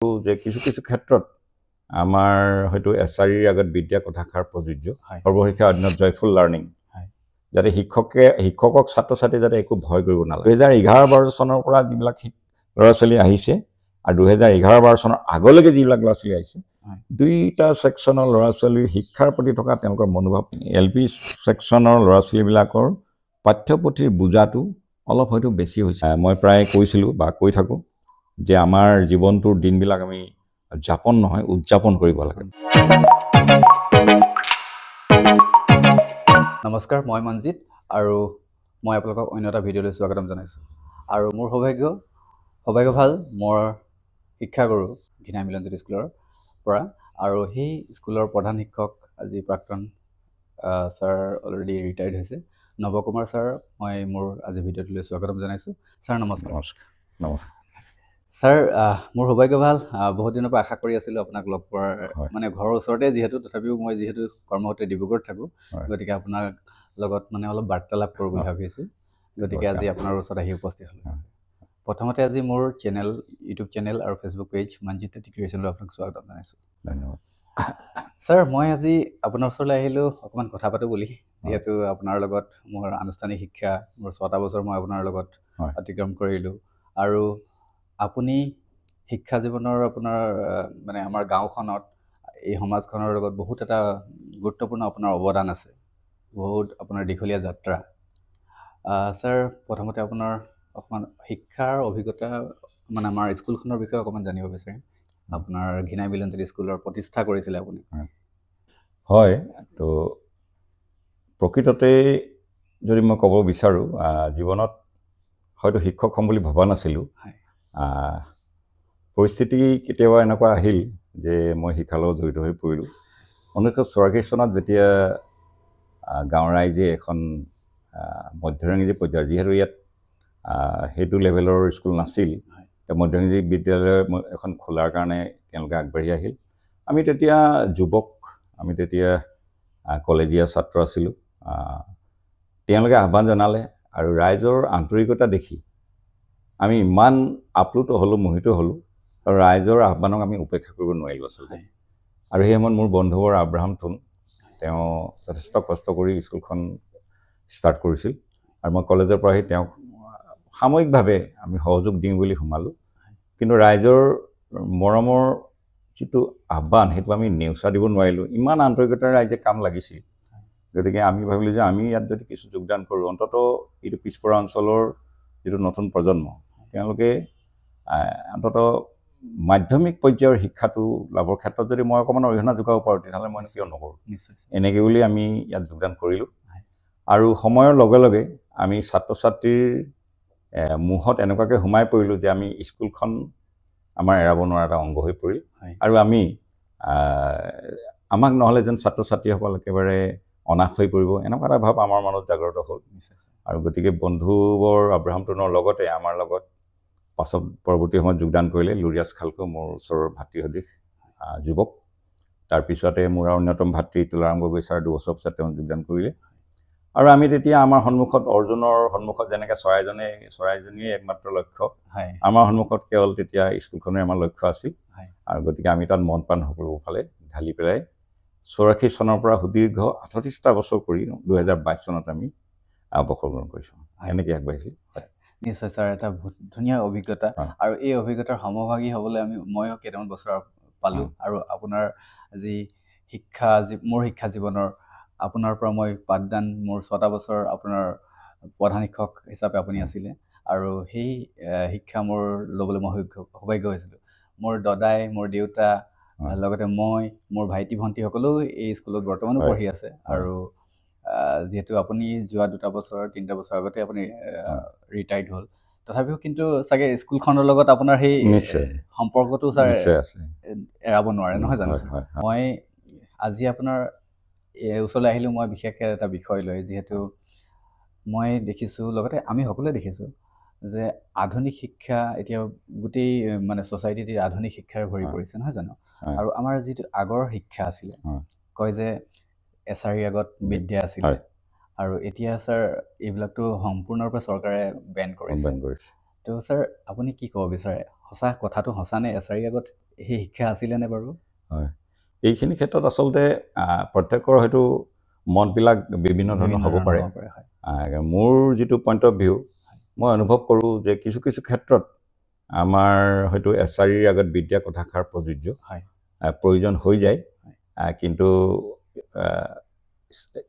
যে কিছু কিছু ক্ষেত্ৰত আমাৰ হয়তো এছআৰিৰ আগত বিদ্যা কথাষাৰ প্ৰযোজ্য সৰ্বশিক্ষা অন্যত জয়ফুল লাৰ্ণিং যাতে শিক্ষকক ছাত্ৰ ছাত্ৰী যাতে একো ভয় কৰিব নালাগে 2011-12 চনৰ পৰা যিবিলাক ল'ৰা ছোৱালী আহিছে আৰু 2011-12 চনৰ আগলৈকে যিবিলাক ল'ৰা ছোৱালী আহিছে দুইটা সেকশনৰ ল'ৰা ছোৱালীৰ শিক্ষাৰ প্ৰতি থকা তেওঁলোকৰ মনোভাৱ এলপি সেকশনৰ ল'ৰা ছোৱালীবিলাকৰ পাঠ্যপুথিৰ বুজাটো অলপ হয়তো বেছি হৈছে মই প্ৰায় কৈছিলোঁ বা কৈ থাকোঁ যে আমাৰ জীৱনটোৰ দিনবিলাক আমি যাপন নহয় উদযাপন কৰিব লাগে। নমস্কাৰ, মই মনজিত আৰু মই আপোনালোকক অন্য এটা ভিডিঅ'লৈ স্বাগতম জনাইছোঁ। আৰু মোৰ সৌভাগ্য ভাল মোৰ শিক্ষাগুৰু ঘিনা মিলনজ্যোতি স্কুলৰ পৰা আৰু সেই স্কুলৰ প্ৰধান শিক্ষক আজি প্ৰাক্তন ছাৰ অলৰেডি ৰিটায়াৰ্ড হৈছে নৱকুমাৰ ছাৰ মই মোৰ আজি ভিডিঅ'টোলৈ স্বাগতম জনাইছোঁ। ছাৰ নমস্কাৰ। নমস্কাৰ ছাৰ, মোৰ সৌভাগ্য ভাল বহুত দিনৰ পৰা আশা কৰি আছিলোঁ আপোনাক লগ পোৱাৰ, মানে ঘৰৰ ওচৰতে যিহেতু, তথাপিও মই যিহেতু কৰ্মসূত্ৰে ডিব্ৰুগড়ত থাকোঁ, গতিকে আপোনাৰ লগত মানে অলপ বাৰ্তালাপ কৰোঁ বুলি ভাবিছোঁ, গতিকে আজি আপোনাৰ ওচৰত আহি উপস্থিত হ'লোঁ। প্ৰথমতে আজি মোৰ ইউটিউব চেনেল আৰু ফেচবুক পেজ মনজিত ক্ৰিয়েশ্যনলৈ আপোনাক স্বাগতম জনাইছোঁ। ধন্যবাদ। ছাৰ, মই আজি আপোনাৰ ওচৰলৈ আহিলোঁ অকণমান কথা পাতোঁ বুলি, যিহেতু আপোনাৰ লগত মোৰ আনুষ্ঠানিক শিক্ষা মোৰ 6টা বছৰ মই আপোনাৰ লগত অতিক্ৰম কৰিলোঁ আৰু আপুনি শিক্ষা জীৱনৰ আপোনাৰ মানে আমাৰ গাঁওখনত এই সমাজখনৰ লগত বহুত এটা গুৰুত্বপূৰ্ণ আপোনাৰ অৱদান আছে, বহুত আপোনাৰ দীঘলীয়া যাত্ৰা। ছাৰ, প্ৰথমতে আপোনাৰ অকণমান শিক্ষাৰ অভিজ্ঞতা মানে আমাৰ স্কুলখনৰ বিষয়ে অকণমান জানিব বিচাৰিম। আপোনাৰ ঘিনা মিলনজ্যোতি স্কুলৰ প্ৰতিষ্ঠা কৰিছিলে আপুনি। হয়, তো প্ৰকৃততে যদি মই ক'ব বিচাৰোঁ জীৱনত হয়তো শিক্ষক হ'ম বুলি ভবা নাছিলোঁ। পৰিস্থিতি কেতিয়াবা এনেকুৱা আহিল যে মই শিক্ষাৰ লগত জড়িত হৈ পৰিলোঁ। 1984 চনত যেতিয়া গাঁৱৰ ৰাইজে এখন মধ্যইংৰাজী পৰ্যায়ৰ, যিহেতু ইয়াত সেইটো লেভেলৰ স্কুল নাছিল, মধ্যইংৰাজী বিদ্যালয় এখন খোলাৰ কাৰণে তেওঁলোকে আগবাঢ়ি আহিল। আমি তেতিয়া যুৱক, আমি তেতিয়া কলেজীয়া ছাত্ৰ আছিলোঁ। তেওঁলোকে আহ্বান জনালে আৰু ৰাইজৰ আন্তৰিকতা দেখি আমি ইমান আপ্লুত হ'লোঁ, মোহিত হ'লোঁ আৰু ৰাইজৰ আহ্বানক আমি উপেক্ষা কৰিব নোৱাৰিলোঁ আচলতে। আৰু সেই সময়ত মোৰ বন্ধুবৰ আব্ৰাহাম টুন, তেওঁ যথেষ্ট কষ্ট কৰি স্কুলখন ষ্টাৰ্ট কৰিছিল আৰু মই কলেজৰ পৰা আহি তেওঁক সাময়িকভাৱে আমি সহযোগ দিওঁ বুলি সোমালোঁ। কিন্তু ৰাইজৰ মৰমৰ যিটো আহ্বান সেইটো আমি নেওচা দিব নোৱাৰিলোঁ, ইমান আন্তৰিকতাৰে ৰাইজে কাম লাগিছিল। গতিকে আমি ভাবিলোঁ যে আমি ইয়াত যদি কিছু যোগদান কৰোঁ, অন্ততঃ এইটো পিছপৰা অঞ্চলৰ যিটো নতুন প্ৰজন্ম, তেওঁলোকে অন্ততঃ মাধ্যমিক পৰ্যায়ৰ শিক্ষাটো লাভৰ ক্ষেত্ৰত যদি মই অকণমান অৰিহণা যোগাব পাৰোঁ, তেতিয়াহ'লে মই কিয় নকৰোঁ। এনেকৈ বুলি আমি ইয়াত যোগদান কৰিলোঁ। আৰু সময়ৰ লগে লগে আমি ছাত্ৰ ছাত্ৰীৰ মুখত এনেকুৱাকৈ সোমাই পৰিলোঁ যে আমি স্কুলখন আমাৰ এৰাব নোৱাৰা এটা অংগ হৈ পৰিল। আৰু আমি আমাক নহ'লে যেন ছাত্ৰ ছাত্ৰীসকল একেবাৰে অনাথ হৈ পৰিব, এনেকুৱা এটা ভাৱ আমাৰ মনত জাগ্ৰত হ'ল। আৰু গতিকে বন্ধুবৰ আব্ৰাহাম টুনৰ লগতে আমাৰ লগত পাছত পৰৱৰ্তী সময়ত যোগদান কৰিলে লুৰিয়াছ খালকো, মোৰ ওচৰৰ ভাতৃ সদৃশ যুৱক। তাৰপিছতে মোৰ অন্যতম ভাতৃ তুলাৰাম গগৈ ছাৰ 2 বছৰ পিছত তেওঁ যোগদান কৰিলে। আৰু আমি তেতিয়া আমাৰ সন্মুখত অৰ্জুনৰ সন্মুখত যেনেকৈ চৰাইজনীয়ে একমাত্ৰ লক্ষ্য, আমাৰ সন্মুখত কেৱল তেতিয়া স্কুলখনেই আমাৰ লক্ষ্য আছিল। আৰু গতিকে আমি তাত মন প্ৰাণ সকলোফালে ঢালি পেলাই 84 চনৰ পৰা সুদীৰ্ঘ 38টা বছৰ কৰি 2022 চনত আমি অৱসৰ গ্ৰহণ কৰিছোঁ। এনেকৈ আগবাঢ়িছিল। নিশ্চয় ছাৰ, এটা বহুত ধুনীয়া অভিজ্ঞতা আৰু এই অভিজ্ঞতাৰ সমভাগী হ'বলৈ ময়ো কেইটামান বছৰ পালোঁ। আৰু আপোনাৰ যি মোৰ শিক্ষা জীৱনৰ আপোনাৰ পৰা মই পাঠদান, মোৰ 6টা বছৰ আপোনাৰ প্ৰধান শিক্ষক হিচাপে আপুনি আছিলে আৰু সেই শিক্ষা মোৰ ল'বলৈ মই সৌভাগ্য হৈছিলোঁ। মোৰ দদাই, মোৰ দেউতা, লগতে মই, মোৰ ভাইটি ভণ্টি সকলো এই স্কুলত বৰ্তমানো পঢ়ি আছে। আৰু যিহেতু আপুনি যোৱা 2টা বছৰ 3টা বছৰ আগতে আপুনি ৰিটায়াৰ্ড হ'ল, তথাপিও কিন্তু চাগে স্কুলখনৰ লগত আপোনাৰ সেই সম্পৰ্কটো ছাৰ এৰাব নোৱাৰে, নহয় জানো? মই আজি আপোনাৰ ওচৰলৈ আহিলোঁ মই বিশেষকৈ এটা বিষয় লৈ, যিহেতু মই দেখিছোঁ, লগতে আমি সকলোৱে দেখিছোঁ যে আধুনিক শিক্ষা এতিয়া গোটেই মানে ছ'চাইটিত আধুনিক শিক্ষাৰে ভৰি পৰিছে, নহয় জানো? আৰু আমাৰ যিটো আগৰ শিক্ষা আছিলে, কয় যে এছাৰিৰ আগত বিদ্যা আছিলে, আৰু এতিয়া ছাৰ এইবিলাকতো সম্পূৰ্ণৰূপে চৰকাৰে বেন কৰিছে। তো ছাৰ, আপুনি কি ক'ব বিচাৰে? কথাটো সঁচানে এছাৰিৰ আগত সেই শিক্ষা আছিলেনে বাৰু? হয়, এইখিনি ক্ষেত্ৰত আচলতে প্ৰত্যেকৰ হয়তো মতবিলাক বিভিন্ন ধৰণৰ হ'ব পাৰে। মোৰ যিটো পইণ্ট অফ ভিউ, মই অনুভৱ কৰোঁ যে কিছু কিছু ক্ষেত্ৰত আমাৰ হয়তো এছাৰিৰ আগত বিদ্যা কথাষাৰ প্ৰযোজ্য, প্ৰয়োজন হৈ যায়। কিন্তু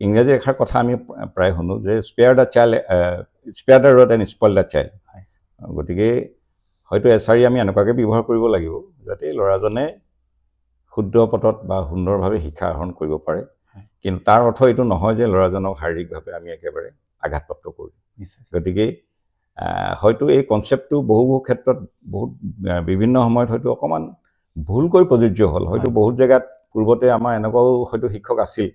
ইংৰাজী এষাৰ কথা আমি প্ৰায় শুনো যে spare the rod and spoil the child. গতিকে হয়তো এছাৰি আমি এনেকুৱাকৈ ব্যৱহাৰ কৰিব লাগিব যাতে ল'ৰাজনে শুদ্ধ পথত বা সুন্দৰভাৱে শিক্ষা আহৰণ কৰিব পাৰে। কিন্তু তাৰ অৰ্থ এইটো নহয় যে ল'ৰাজনক শাৰীৰিকভাৱে আমি একেবাৰে আঘাতপ্ৰাপ্ত কৰোঁ। গতিকে হয়তো এই কনচেপ্টটো বহু ক্ষেত্ৰত বহুত বিভিন্ন সময়ত হয়তো অকণমান ভুলকৈ প্ৰযোজ্য হ'ল। হয়তো বহুত জেগাত পূৰ্বতে আমাৰ এনেকুৱাও হয়তো শিক্ষক আছিল,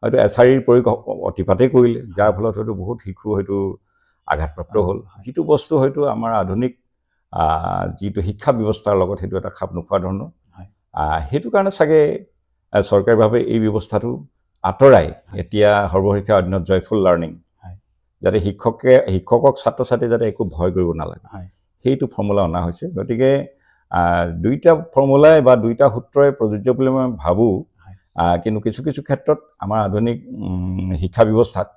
হয়তো এছাৰিৰ প্ৰয়োগ অতিপাতেই কৰিলে, যাৰ ফলত হয়তো বহুত শিশু হয়তো আঘাতপ্ৰাপ্ত হ'ল। যিটো বস্তু হয়তো আমাৰ আধুনিক যিটো শিক্ষা ব্যৱস্থাৰ লগত সেইটো এটা খাপ নোখোৱা ধৰণৰ। সেইটো কাৰণে চাগে চৰকাৰীভাৱে এই ব্যৱস্থাটো আঁতৰাই এতিয়া সৰ্বশিক্ষা অন্যত জয়ফুল লাৰ্ণিং, যাতে শিক্ষকক ছাত্ৰ ছাত্ৰীয়ে যাতে একো ভয় কৰিব নালাগে, সেইটো ফৰ্মুলা অনা হৈছে। গতিকে দুইটা ফৰ্মুলাই বা দুইটা সূত্ৰই প্ৰযোজ্য বুলি মই ভাবোঁ। কিন্তু কিছু কিছু ক্ষেত্ৰত আমাৰ আধুনিক শিক্ষা ব্যৱস্থাত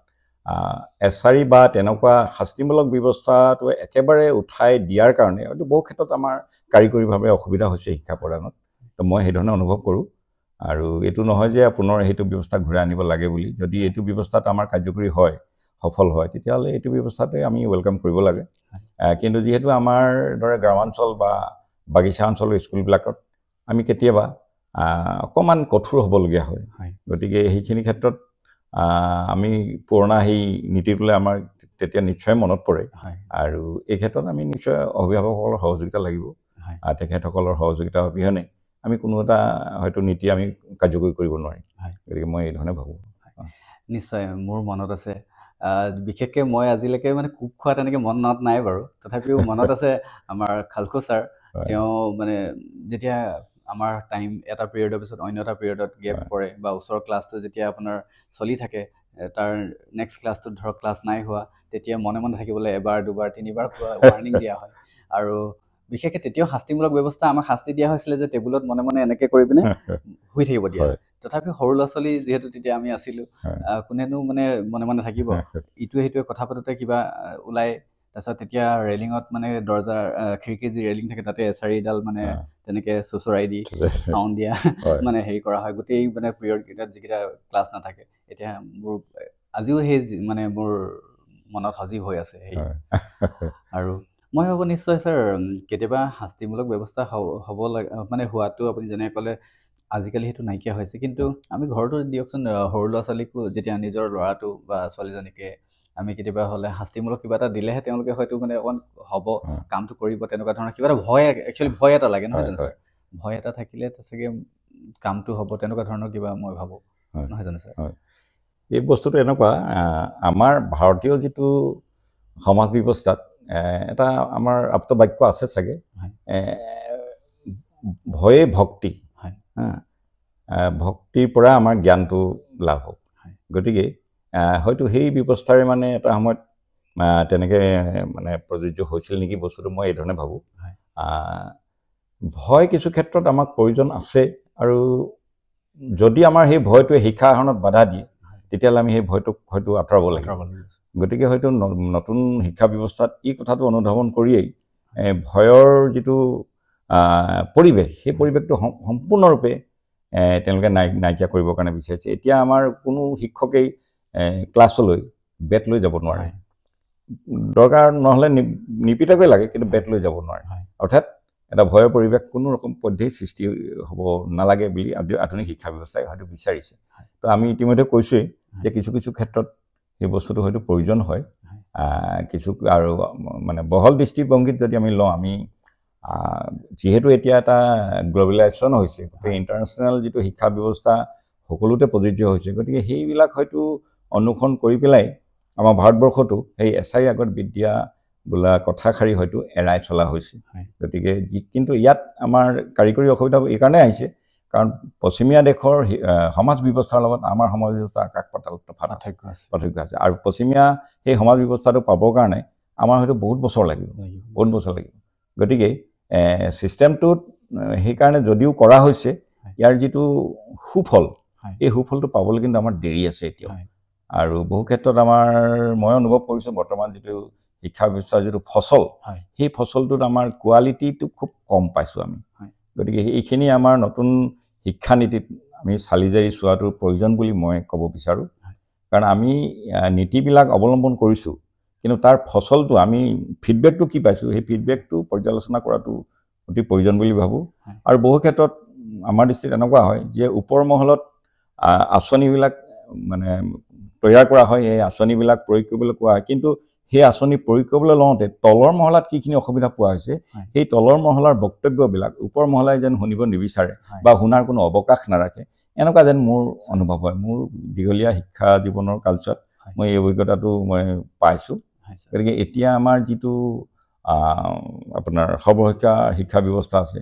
এছাৰি বা তেনেকুৱা শাস্তিমূলক ব্যৱস্থাটো একেবাৰে উঠাই দিয়াৰ কাৰণে হয়তো বহু ক্ষেত্ৰত আমাৰ কাৰিকৰীভাৱে অসুবিধা হৈছে শিক্ষা প্ৰদানত। তো মই সেইধৰণে অনুভৱ কৰোঁ। আৰু এইটো নহয় যে পুনৰ সেইটো ব্যৱস্থা ঘূৰাই আনিব লাগে বুলি। যদি এইটো ব্যৱস্থাত আমাৰ কাৰ্যকৰী হয়, সফল হয়, তেতিয়াহ'লে এইটো ব্যৱস্থাতে আমি ৱেলকাম কৰিব লাগে। কিন্তু যিহেতু আমাৰ দৰে গ্ৰামাঞ্চল বা বাগিচা অঞ্চলৰ স্কুলবিলাকত আমি কেতিয়াবা অকণমান কঠোৰ হ'বলগীয়া হয়। গতিকে সেইখিনি ক্ষেত্ৰত আমি পুৰণা সেই নীতিটোলৈ আমাৰ তেতিয়া নিশ্চয় মনত পৰে। আৰু এই ক্ষেত্ৰত আমি নিশ্চয় অভিভাৱকসকলৰ সহযোগিতা লাগিব। তেখেতসকলৰ সহযোগিতা অবিহনে আমি কোনো এটা হয়তো নীতি আমি কাৰ্যকৰী কৰিব নোৱাৰিম। গতিকে মই এই ধৰণে ভাবোঁ। নিশ্চয় মোৰ মনত আছে, বিশেষকৈ মই আজিলৈকে মানে কোব খোৱা তেনেকৈ মনত নাই বাৰু, তথাপিও মনত আছে আমাৰ খালখু ছাৰ, তেওঁ মানে যেতিয়া আমাৰ টাইম এটা পিৰিয়ডৰ পিছত অন্য এটা পিৰিয়ডত গেপ পৰে বা ওচৰৰ ক্লাছটো যেতিয়া আপোনাৰ চলি থাকে, তাৰ নেক্সট ক্লাছটোত ধৰক ক্লাছ নাই হোৱা, তেতিয়া মনে মনে থাকিবলৈ এবাৰ দুবাৰ তিনিবাৰ ৱাৰ্ণিং দিয়া হয়। আৰু বিশেষকৈ তেতিয়াও শাস্তিমূলক ব্যৱস্থা আমাক শাস্তি দিয়া হৈছিলে যে টেবুলত মনে মনে এনেকৈ কৰি পিনে শুই থাকিব দিয়া। তথাপিও সৰু ল'ৰা ছোৱালী যিহেতু তেতিয়া আমি আছিলোঁ, কোনেনো মানে মনে মনে থাকিব। ইটোৱে সিটোৱে কথা পাতোতে কিবা ওলাই, তাৰপিছত তেতিয়া ৰেলিঙত মানে দৰ্জাৰ খিৰিকীৰ যি ৰেলিং থাকে তাতে এছাৰিডাল মানে তেনেকৈ চুচৰাই দি চাউণ্ড দিয়া মানে হেৰি কৰা হয় গোটেই মানে পিৰিয়ডকেইটাত যিকেইটা ক্লাছ নাথাকে। এতিয়া মোৰ আজিও সেই মানে মোৰ মনত সজীৱ হৈ আছে সেই। আৰু মই ভাবোঁ নিশ্চয় ছাৰ কেতিয়াবা শাস্তিমূলক ব্যৱস্থা হ'ব লাগে, মানে হোৱাটো আপুনি যেনেকৈ ক'লে আজিকালি সেইটো নাইকিয়া হৈছে। কিন্তু আমি ঘৰতো দিয়কচোন, সৰু ল'ৰা ছোৱালীকো যেতিয়া নিজৰ ল'ৰাটো বা ছোৱালীজনীকে আমি কেতিয়াবা হ'লে শাস্তিমূলক কিবা এটা দিলেহে তেওঁলোকে হয়তো মানে অকণ হ'ব, কামটো কৰিব, তেনেকুৱা ধৰণৰ কিবা এটা ভয়, একচুৱেলি ভয় এটা লাগে নহয় জানো ছাৰ? ভয় এটা থাকিলে চাগে কামটো হ'ব, তেনেকুৱা ধৰণৰ কিবা মই ভাবোঁ, নহয় জানো ছাৰ? এই বস্তুটো এনেকুৱা, আমাৰ ভাৰতীয় যিটো সমাজ ব্যৱস্থাত এটা আমাৰ আপ্তবাক্য আছে চাগে, ভয়ে ভক্তি, ভক্তিৰ পৰা আমাৰ জ্ঞানটো লাভ হ'ব। গতিকে হয়তো সেই ব্যৱস্থাৰে মানে এটা সময়ত তেনেকৈ মানে প্ৰযোজ্য হৈছিল নেকি বস্তুটো, মই এই ধৰণে ভাবোঁ। ভয় কিছু ক্ষেত্ৰত আমাক প্ৰয়োজন আছে, আৰু যদি আমাৰ সেই ভয়টোৱে শিক্ষা আহৰণত বাধা দিয়ে তেতিয়াহ'লে আমি সেই ভয়টোক হয়তো আঁতৰাব লাগিব। গতিকে হয়তো নতুন শিক্ষা ব্যৱস্থাত এই কথাটো অনুধাৱন কৰিয়েই ভয়ৰ যিটো পৰিৱেশ, সেই পৰিৱেশটো সম্পূৰ্ণৰূপে তেওঁলোকে নাইকিয়া কৰিবৰ কাৰণে বিচাৰিছে। এতিয়া আমাৰ কোনো শিক্ষকেই ক্লাছলৈ বেট লৈ যাব নোৱাৰে, দৰকাৰ নহ'লে নিপিটাকৈ লাগে, কিন্তু বেট লৈ যাব নোৱাৰে। অৰ্থাৎ এটা ভয়ৰ পৰিৱেশ কোনো ৰকম পদ্ধতিৰ সৃষ্টি হ'ব নালাগে বুলি আধুনিক শিক্ষা ব্যৱস্থাই হয়তো বিচাৰিছে। তো আমি ইতিমধ্যে কৈছোঁৱেই যে কিছু কিছু ক্ষেত্ৰত সেই বস্তুটো হয়তো প্ৰয়োজন হয়। কিছু আৰু মানে বহল দৃষ্টিভংগীত যদি আমি লওঁ, আমি যিহেতু এতিয়া এটা গ্ল'বেলাইজেশ্যন হৈছে, গতিকে ইণ্টাৰনেশ্যনেল যিটো শিক্ষা ব্যৱস্থা সকলোতে প্ৰযোজ্য হৈছে, গতিকে সেইবিলাক হয়তো অনুসৰণ কৰি পেলাই আমাৰ ভাৰতবৰ্ষতো সেই এছাৰি আগত বিদ্যা বোলা কথাষাৰি হয়তো এৰাই চলা হৈছে। গতিকে কিন্তু ইয়াত আমাৰ কাৰিকৰী অসুবিধা এইকাৰণে আহিছে, কাৰণ পশ্চিমীয়া দেশৰ সমাজ ব্যৱস্থাৰ লগত আমাৰ সমাজ ব্যৱস্থা আকাশ পাতাল পাৰ্থক্য আছে। আৰু পশ্চিমীয়া সেই সমাজ ব্যৱস্থাটো পাবৰ কাৰণে আমাৰ হয়তো বহুত বছৰ লাগিব। গতিকে ছিষ্টেমটোত সেইকাৰণে যদিও কৰা হৈছে ইয়াৰ যিটো সুফল এই সুফলটো পাবলৈ কিন্তু আমাৰ দেৰি আছে এতিয়াও আৰু বহু ক্ষেত্ৰত আমাৰ মই অনুভৱ কৰিছোঁ বৰ্তমান যিটো শিক্ষা ব্যৱস্থাৰ যিটো ফচল সেই ফচলটোত আমাৰ কোৱালিটিটো খুব কম পাইছোঁ আমি গতিকে এইখিনি আমাৰ নতুন শিক্ষা নীতিত আমি চালি জাৰি চোৱাটোৰ প্ৰয়োজন বুলি মই ক'ব বিচাৰোঁ কাৰণ আমি নীতিবিলাক অৱলম্বন কৰিছোঁ কিন্তু তাৰ ফচলটো আমি ফিডবেকটো কি পাইছোঁ সেই ফিডবেকটো পৰ্যালোচনা কৰাটো অতি প্ৰয়োজন বুলি ভাবোঁ আৰু বহু ক্ষেত্ৰত আমাৰ দৃষ্টিত এনেকুৱা হয় যে ওপৰ মহলত আঁচনিবিলাক মানে তৈয়াৰ কৰা হয় এই আঁচনিবিলাক প্ৰয়োগ কৰিবলৈ কোৱা হয় কিন্তু সেই আঁচনি প্ৰয়োগ কৰিবলৈ লওঁতে তলৰ মহলাত কিখিনি অসুবিধা পোৱা হৈছে সেই তলৰ মহলাৰ বক্তব্যবিলাক ওপৰ মহলাই যেন শুনিব নিবিচাৰে বা শুনাৰ কোনো অৱকাশ নাৰাখে এনেকুৱা যেন মোৰ অনুভৱ হয় মোৰ দীঘলীয়া শিক্ষা জীৱনৰ কালছোৱাত মই এই অভিজ্ঞতাটো মই পাইছোঁ গতিকে এতিয়া আমাৰ যিটো আপোনাৰ সৰ্বশিক্ষা শিক্ষা ব্যৱস্থা আছে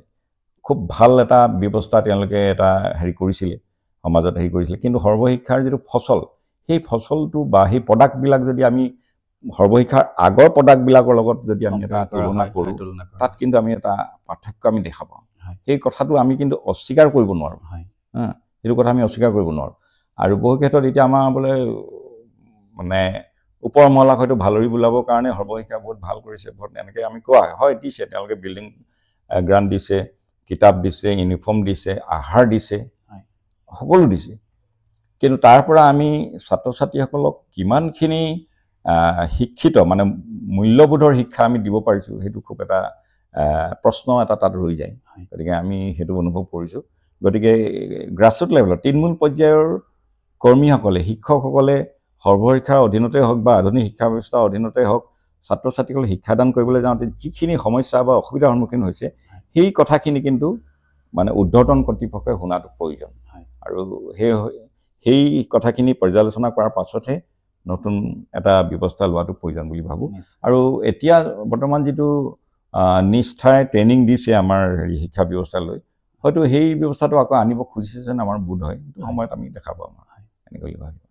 খুব ভাল এটা ব্যৱস্থা তেওঁলোকে এটা হেৰি কৰিছিলে সমাজত হেৰি কৰিছিলে কিন্তু সৰ্বশিক্ষাৰ যিটো ফচল সেই ফচলটো বা সেই প্ৰডাক্টবিলাক যদি আমি সৰ্বশিক্ষাৰ আগৰ প্ৰডাক্টবিলাকৰ লগত যদি আমি এটা তুলনা কৰোঁ তাত কিন্তু আমি এটা পাৰ্থক্য আমি দেখা পাওঁ সেই কথাটো আমি কিন্তু অস্বীকাৰ কৰিব নোৱাৰোঁ সেইটো কথা আমি অস্বীকাৰ কৰিব নোৱাৰোঁ আৰু বহু ক্ষেত্ৰত এতিয়া আমাৰ বোলে মানে ওপৰ মহলাক হয়তো ভালৰি বোলাবৰ কাৰণে সৰ্বশিক্ষা বহুত ভাল কৰিছে বহুত এনেকৈ আমি কোৱা হয় দিছে তেওঁলোকে বিল্ডিং গ্ৰাণ্ট দিছে কিতাপ দিছে ইউনিফৰ্ম দিছে আহাৰ দিছে সকলো দিছে কিন্তু তাৰ পৰা আমি ছাত্ৰ ছাত্ৰীসকলক কিমানখিনি শিক্ষিত মানে মূল্যবোধৰ শিক্ষা আমি দিব পাৰিছোঁ সেইটো খুব এটা প্ৰশ্ন এটা তাত ৰৈ যায় গতিকে আমি সেইটো অনুভৱ কৰিছোঁ গতিকে গ্ৰাছৰুট লেভেলত তৃণমূল পৰ্যায়ৰ কৰ্মীসকলে শিক্ষকসকলে সৰ্বশিক্ষাৰ অধীনতে হওক বা আধুনিক শিক্ষা ব্যৱস্থাৰ অধীনতে হওক ছাত্ৰ ছাত্ৰীসকলে শিক্ষাদান কৰিবলৈ যাওঁতে যিখিনি সমস্যা বা অসুবিধাৰ সন্মুখীন হৈছে সেই কথাখিনি কিন্তু মানে ঊৰ্ধ্বতন কৰ্তৃপক্ষই শুনাটো প্ৰয়োজন আৰু সেই কথাখিনি পৰ্যালোচনা কৰাৰ পাছতহে নতুন এটা ব্যৱস্থা লোৱাটো প্ৰয়োজন বুলি ভাবোঁ আৰু এতিয়া বৰ্তমান যিটো নিষ্ঠাৰে ট্ৰেইনিং দিছে আমাৰ শিক্ষা ব্যৱস্থালৈ হয়তো সেই ব্যৱস্থাটো আকৌ আনিব খুজিছে যেন আমাৰ বোধ হয় সেইটো সময়ত আমি দেখা পাম এনেকৈ ভাবোঁ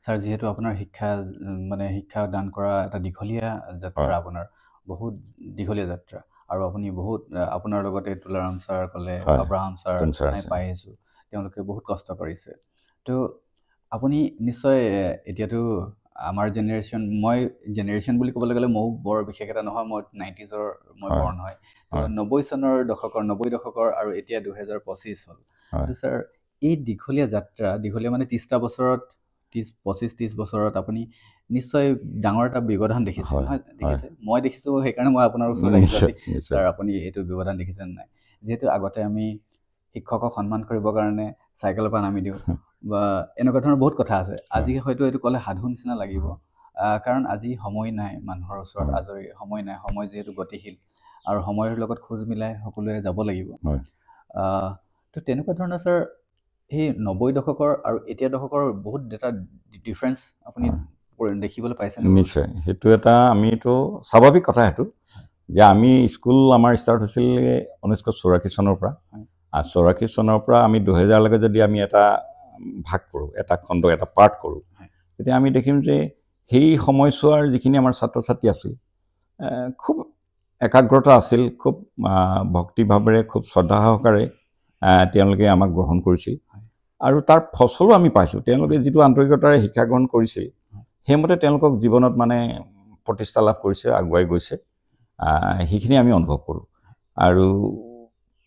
ছাৰ যিহেতু আপোনাৰ শিক্ষা দান কৰা এটা দীঘলীয়া যাত্ৰা আপোনাৰ বহুত দীঘলীয়া যাত্ৰা আৰু আপুনি বহুত আপোনাৰ লগতে তুলাৰাম ছাৰ ক'লে আব্ৰাহাম ছাৰ পাই আহিছোঁ তেওঁলোকে বহুত কষ্ট কৰিছে তো আপুনি নিশ্চয় এতিয়াতো আমাৰ মই জেনেৰেশ্যন বুলি ক'বলৈ গ'লে ময়ো বৰ বিশেষ এটা নহয় মই 90s মই বৰ্ণ হয় 90 দশকৰ আৰু এতিয়া 2025 হ'ল তো ছাৰ এই দীঘলীয়া যাত্ৰা দীঘলীয়া মানে 30টা বছৰত 25-30 বছৰত আপুনি নিশ্চয় ডাঙৰ এটা ব্যৱধান দেখিছে নহয় দেখিছে মই দেখিছোঁ সেইকাৰণে মই আপোনাৰ ওচৰত আহিছোঁ ছাৰ আপুনি এইটো ব্যৱধান দেখিছে নাই যিহেতু আগতে আমি শিক্ষকক সন্মান কৰিবৰ কাৰণে চাইকেলৰ পৰা নামি দিওঁ বা এনেকুৱা ধৰণৰ বহুত কথা আছে আজি হয়তো এইটো ক'লে সাধু নিচিনা লাগিব কাৰণ আজি সময় নাই মানুহৰ ওচৰত আজৰি সময় নাই সময় যিহেতু গতিশীল আৰু সময়ৰ লগত খোজ মিলাই সকলোৱে যাব লাগিব তো তেনেকুৱা ধৰণৰ ছাৰ সেই 90 দশকৰ আৰু এতিয়া দশকৰ বহুত এটা ডিফাৰেঞ্চ আপুনি দেখিবলৈ পাইছে নিশ্চয় সেইটো এটা আমিতো স্বাভাৱিক কথা সেইটো যে আমি স্কুল আমাৰ ষ্টাৰ্ট হৈছিল 1984 চনৰ পৰা আৰু 84 চনৰ পৰা আমি 2000 লৈকে যদি আমি এটা ভাগ কৰোঁ এটা খণ্ড এটা পাৰ্ট কৰোঁ তেতিয়া আমি দেখিম যে সেই সময়ছোৱাৰ যিখিনি আমাৰ ছাত্ৰ ছাত্ৰী আছিল খুব একাগ্ৰতা আছিল খুব ভক্তিভাৱেৰে খুব শ্ৰদ্ধা সহকাৰে তেওঁলোকে আমাক গ্ৰহণ কৰিছিল আৰু তাৰ ফচলো আমি পাইছোঁ তেওঁলোকে যিটো আন্তৰিকতাৰে শিক্ষা গ্ৰহণ কৰিছিল সেইমতে তেওঁলোকক জীৱনত মানে প্ৰতিষ্ঠা লাভ কৰিছে আগুৱাই গৈছে সেইখিনি আমি অনুভৱ কৰোঁ আৰু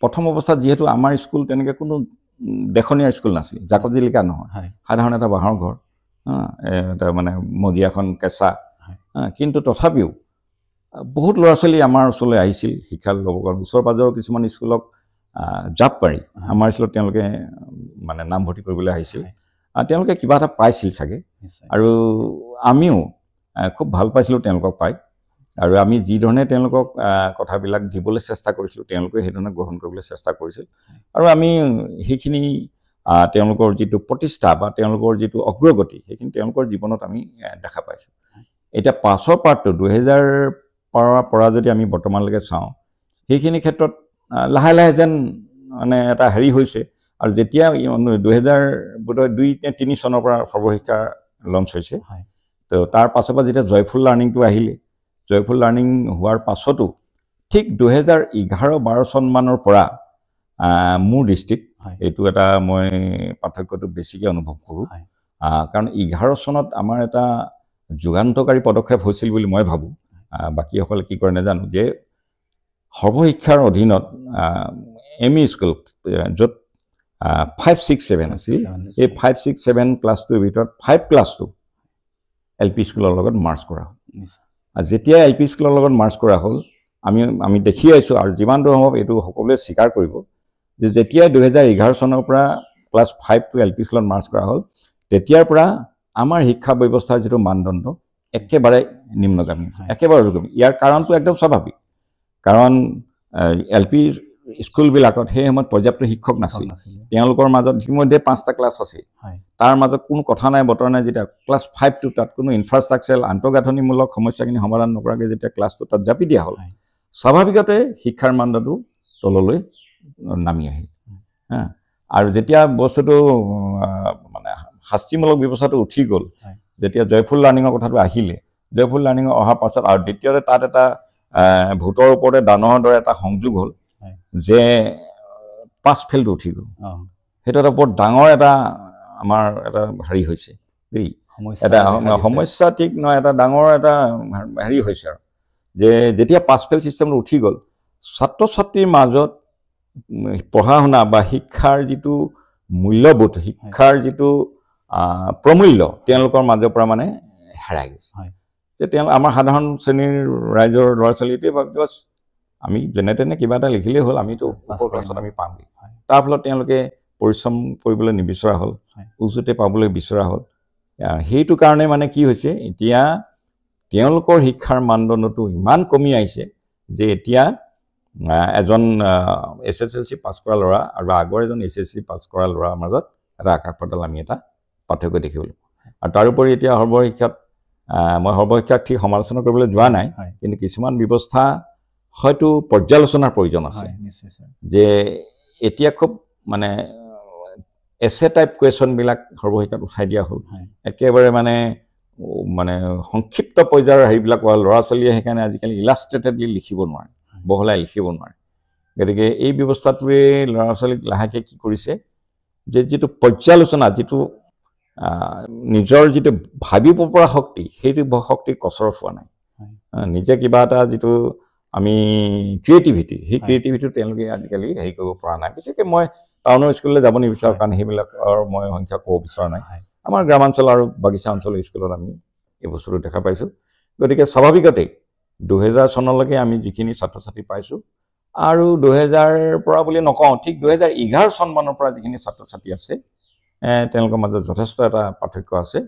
প্ৰথম অৱস্থাত যিহেতু আমাৰ স্কুল তেনেকৈ কোনো দেখনীয়া স্কুল নাছিল জাকত জিলিকা নহয় সাধাৰণ এটা বাঁহৰ ঘৰ এটা মানে মজিয়াখন কেঁচা কিন্তু তথাপিও বহুত ল'ৰা ছোৱালী আমাৰ ওচৰলৈ আহিছিল শিক্ষা ল'বৰ কাৰণে ওচৰ পাজৰৰ কিছুমান স্কুলক জাপ পাৰি আমাৰ স্কুলত তেওঁলোকে মানে নামভৰ্তি কৰিবলৈ আহিছিল তেওঁলোকে কিবা এটা পাইছিল চাগে আৰু আমিও খুব ভাল পাইছিলোঁ তেওঁলোকক পাই আৰু আমি যি ধৰণে তেওঁলোকক কথাবিলাক দিবলৈ চেষ্টা কৰিছিলোঁ তেওঁলোকে সেইধৰণে গ্ৰহণ কৰিবলৈ চেষ্টা কৰিছিল আৰু আমি সেইখিনি তেওঁলোকৰ যিটো প্ৰতিষ্ঠা বা তেওঁলোকৰ যিটো অগ্ৰগতি সেইখিনি তেওঁলোকৰ জীৱনত আমি দেখা পাইছোঁ এতিয়া পাছৰ পাৰ্টটো 2000 পৰা যদি আমি বৰ্তমানলৈকে চাওঁ সেইখিনি ক্ষেত্ৰত লাহে লাহে যেন মানে এটা হেৰি হৈছে আৰু যেতিয়া 2002-3 চনৰ পৰা সৰ্বশিক্ষা লঞ্চ হৈছে তো তাৰ পাছৰ পৰা যেতিয়া জয়ফুল লাৰ্ণিংটো আহিলে জয়ফুল লাৰ্ণিং হোৱাৰ পাছতো ঠিক 2011-12 চনমানৰ পৰা মোৰ দৃষ্টিত এইটো এটা মই পাৰ্থক্যটো বেছিকৈ অনুভৱ কৰোঁ কাৰণ 11 চনত আমাৰ এটা যুগান্তকাৰী পদক্ষেপ হৈছিল বুলি মই ভাবোঁ বাকীসকলে কি কৰে নাজানো যে সৰ্বশিক্ষাৰ অধীনত ME স্কুল য'ত 5, 6, 7 আছিল এই 5, 6, 7 ক্লাছটোৰ ভিতৰত 5 ক্লাছটো LP স্কুলৰ লগত মাৰ্জ কৰা হ'ল আৰু যেতিয়া LP স্কুলৰ লগত মাৰ্জ কৰা হ'ল আমি দেখি আছোঁ আৰু যিমান দূৰ সম্ভৱ এইটো সকলোৱে স্বীকাৰ কৰিব যে যেতিয়া 2011 চনৰ পৰা ক্লাছ 5 টু LP স্কুলত মাৰ্জ কৰা হ'ল তেতিয়াৰ পৰা আমাৰ শিক্ষা ব্যৱস্থাৰ যিটো মানদণ্ড একেবাৰে নিম্নগামী একেবাৰে উৰ্ধগামী ইয়াৰ কাৰণটো একদম স্বাভাৱিক কাৰণ LP স্কুলবিলাকত সেই সময়ত পৰ্যাপ্ত শিক্ষক নাছিল তেওঁলোকৰ মাজত ইতিমধ্যে 5টা ক্লাছ আছিল তাৰ মাজত কোনো কথা নাই বতৰ নাই যেতিয়া ক্লাছ 5 টু তাত কোনো ইনফ্ৰাষ্ট্ৰাকচাৰ আন্তঃগাঁথনিমূলক সমস্যাখিনি সমাধান নকৰাকৈ যেতিয়া ক্লাছটো তাত জাপি দিয়া হ'ল স্বাভাৱিকতে শিক্ষাৰ মানদণ্ড তললৈ নামি আহিল আৰু যেতিয়া বস্তুটো মানে শাস্তিমূলক ব্যৱস্থাটো উঠি গ'ল যেতিয়া জয়ফুল লাৰ্ণিঙৰ কথাটো আহিলে জয়ফুল লাৰ্ণিং অহাৰ পাছত আৰু দ্বিতীয়তে তাত এটা ভোটৰ ওপৰতে দানৰ দৰে এটা সংযোগ হ'ল যে পাছ ফেলটো উঠি গ'ল সেইটো এটা বৰ ডাঙৰ এটা আমাৰ এটা হেৰি হৈছে দেই এটা সমস্যা ঠিক নহয় এটা ডাঙৰ এটা হেৰি হৈছে আৰু যে যেতিয়া পাছ ফেল ছিষ্টেমটো উঠি গ'ল ছাত্ৰ ছাত্ৰীৰ মাজত পঢ়া শুনা বা শিক্ষাৰ যিটো মূল্যবোধ শিক্ষাৰ যিটো প্ৰমূল্য তেওঁলোকৰ মাজৰ পৰা মানে হেৰাই গৈছে যে আমাৰ সাধাৰণ শ্ৰেণীৰ ৰাইজৰ ল'ৰা ছোৱালীটোৱে ভাবিব আমি যেনে তেনে কিবা এটা লিখিলেই হ'ল আমিতো ওপৰ ক্লাছত আমি পামগৈ তাৰ ফলত তেওঁলোকে পৰিশ্ৰম কৰিবলৈ নিবিচৰা হ'ল উজুতে পাবলৈ বিচৰা হ'ল সেইটো কাৰণে মানে কি হৈছে এতিয়া তেওঁলোকৰ শিক্ষাৰ মানদণ্ডটো ইমান কমি আহিছে যে এতিয়া এজন SSLC পাছ কৰা ল'ৰা আৰু আগৰ এজন SSC পাছ কৰা ল'ৰাৰ মাজত এটা আকাশ পাতাল আমি এটা পাৰ্থক্য দেখিবলৈ আৰু তাৰোপৰি এতিয়া সৰ্বশিক্ষাত মই সৰ্বশিক্ষাক ঠিক সমালোচনা কৰিবলৈ যোৱা নাই কিন্তু কিছুমান ব্যৱস্থা হয়তো পৰ্যালোচনাৰ প্ৰয়োজন আছে যে এতিয়া খুব মানে এছে টাইপ কুৱেশ্যনবিলাক সৰ্বশিক্ষাত উঠাই দিয়া হ'ল একেবাৰে মানে সংক্ষিপ্ত পৰ্যায়ৰ হেৰিবিলাক ল'ৰা ছোৱালীয়ে সেইকাৰণে আজিকালি ইলাষ্ট্ৰেটেডলি লিখিব নোৱাৰে বহলাই লিখিব নোৱাৰে গতিকে এই ব্যৱস্থাটোৱে ল'ৰা ছোৱালীক লাহেকৈ কি কৰিছে যে যিটো পৰ্যালোচনা যিটো নিজৰ যিটো ভাবিব পৰা শক্তি সেইটো শক্তিৰ কচৰত হোৱা নাই নিজে কিবা এটা যিটো আমি ক্ৰিয়েটিভিটি সেই ক্ৰিয়েটিভিটিটো তেওঁলোকে আজিকালি হেৰি কৰিব পৰা নাই বিশেষকৈ মই টাউনৰ স্কুললৈ যাব নিবিচাৰোঁ কাৰণ সেইবিলাকৰ মই সংখ্যা ক'ব বিচৰা নাই আমাৰ গ্ৰামাঞ্চল আৰু বাগিচা অঞ্চলৰ স্কুলত আমি এই বস্তুটো দেখা পাইছোঁ গতিকে স্বাভাৱিকতেই 2000 চনলৈকে আমি যিখিনি ছাত্ৰ ছাত্ৰী পাইছোঁ আৰু 2000 পৰা বুলি নকওঁ ঠিক 2011 চনমানৰ পৰা যিখিনি ছাত্ৰ ছাত্ৰী আছে তেওঁলোকৰ মাজত যথেষ্ট এটা পাৰ্থক্য আছে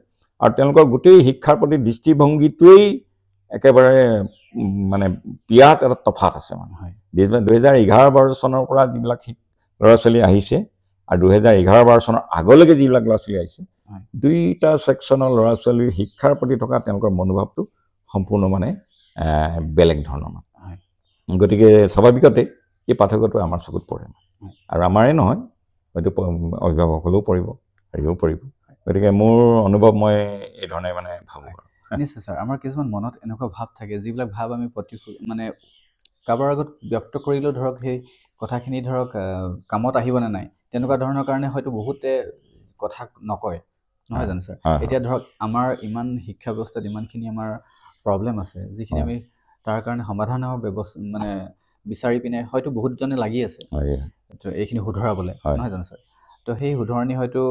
আৰু তেওঁলোকৰ গোটেই শিক্ষাৰ প্ৰতি দৃষ্টিভংগীটোৱেই একেবাৰে মানে বিৰাট এটা তফাত আছে মানে 2011-12 চনৰ পৰা যিবিলাক ল'ৰা ছোৱালী আহিছে আৰু 2011-12 চনৰ আগলৈকে যিবিলাক ল'ৰা ছোৱালী আহিছে দুইটা ছেকশ্যনৰ ল'ৰা ছোৱালীৰ শিক্ষাৰ প্ৰতি থকা তেওঁলোকৰ মনোভাৱটো সম্পূৰ্ণ মানে বেলেগ ধৰণৰ গতিকে স্বাভাৱিকতে এই পাৰ্থক্যটো আমাৰ চকুত পৰে আৰু আমাৰেই নহয় হয়তো অভিভাৱকসকলেও পৰিব হেৰিও পৰিব গতিকে মোৰ অনুভৱ মই এই ধৰণে মানে ভাবোঁ নিশ্চয় ছাৰ আমাৰ কিছুমান মনত এনেকুৱা ভাৱ থাকে যিবিলাক ভাৱ আমি মানে কাৰোবাৰ আগত ব্যক্ত কৰিলেও ধৰক সেই কথাখিনি ধৰক কামত আহিবনে নাই তেনেকুৱা ধৰণৰ কাৰণে হয়তো বহুতে কথা নকয় নহয় জানো ছাৰ এতিয়া ধৰক আমাৰ ইমান শিক্ষা ব্যৱস্থাত ইমানখিনি আমাৰ প্ৰব্লেম আছে যিখিনি আমি তাৰ কাৰণে সমাধানৰ ব্যৱস্থা মানে বিচাৰি পিনে হয়তো বহুতজনে লাগি আছে এইখিনি শুধৰাবলৈ নহয় জানো ছাৰ তো সেই শুধৰণি হয়তো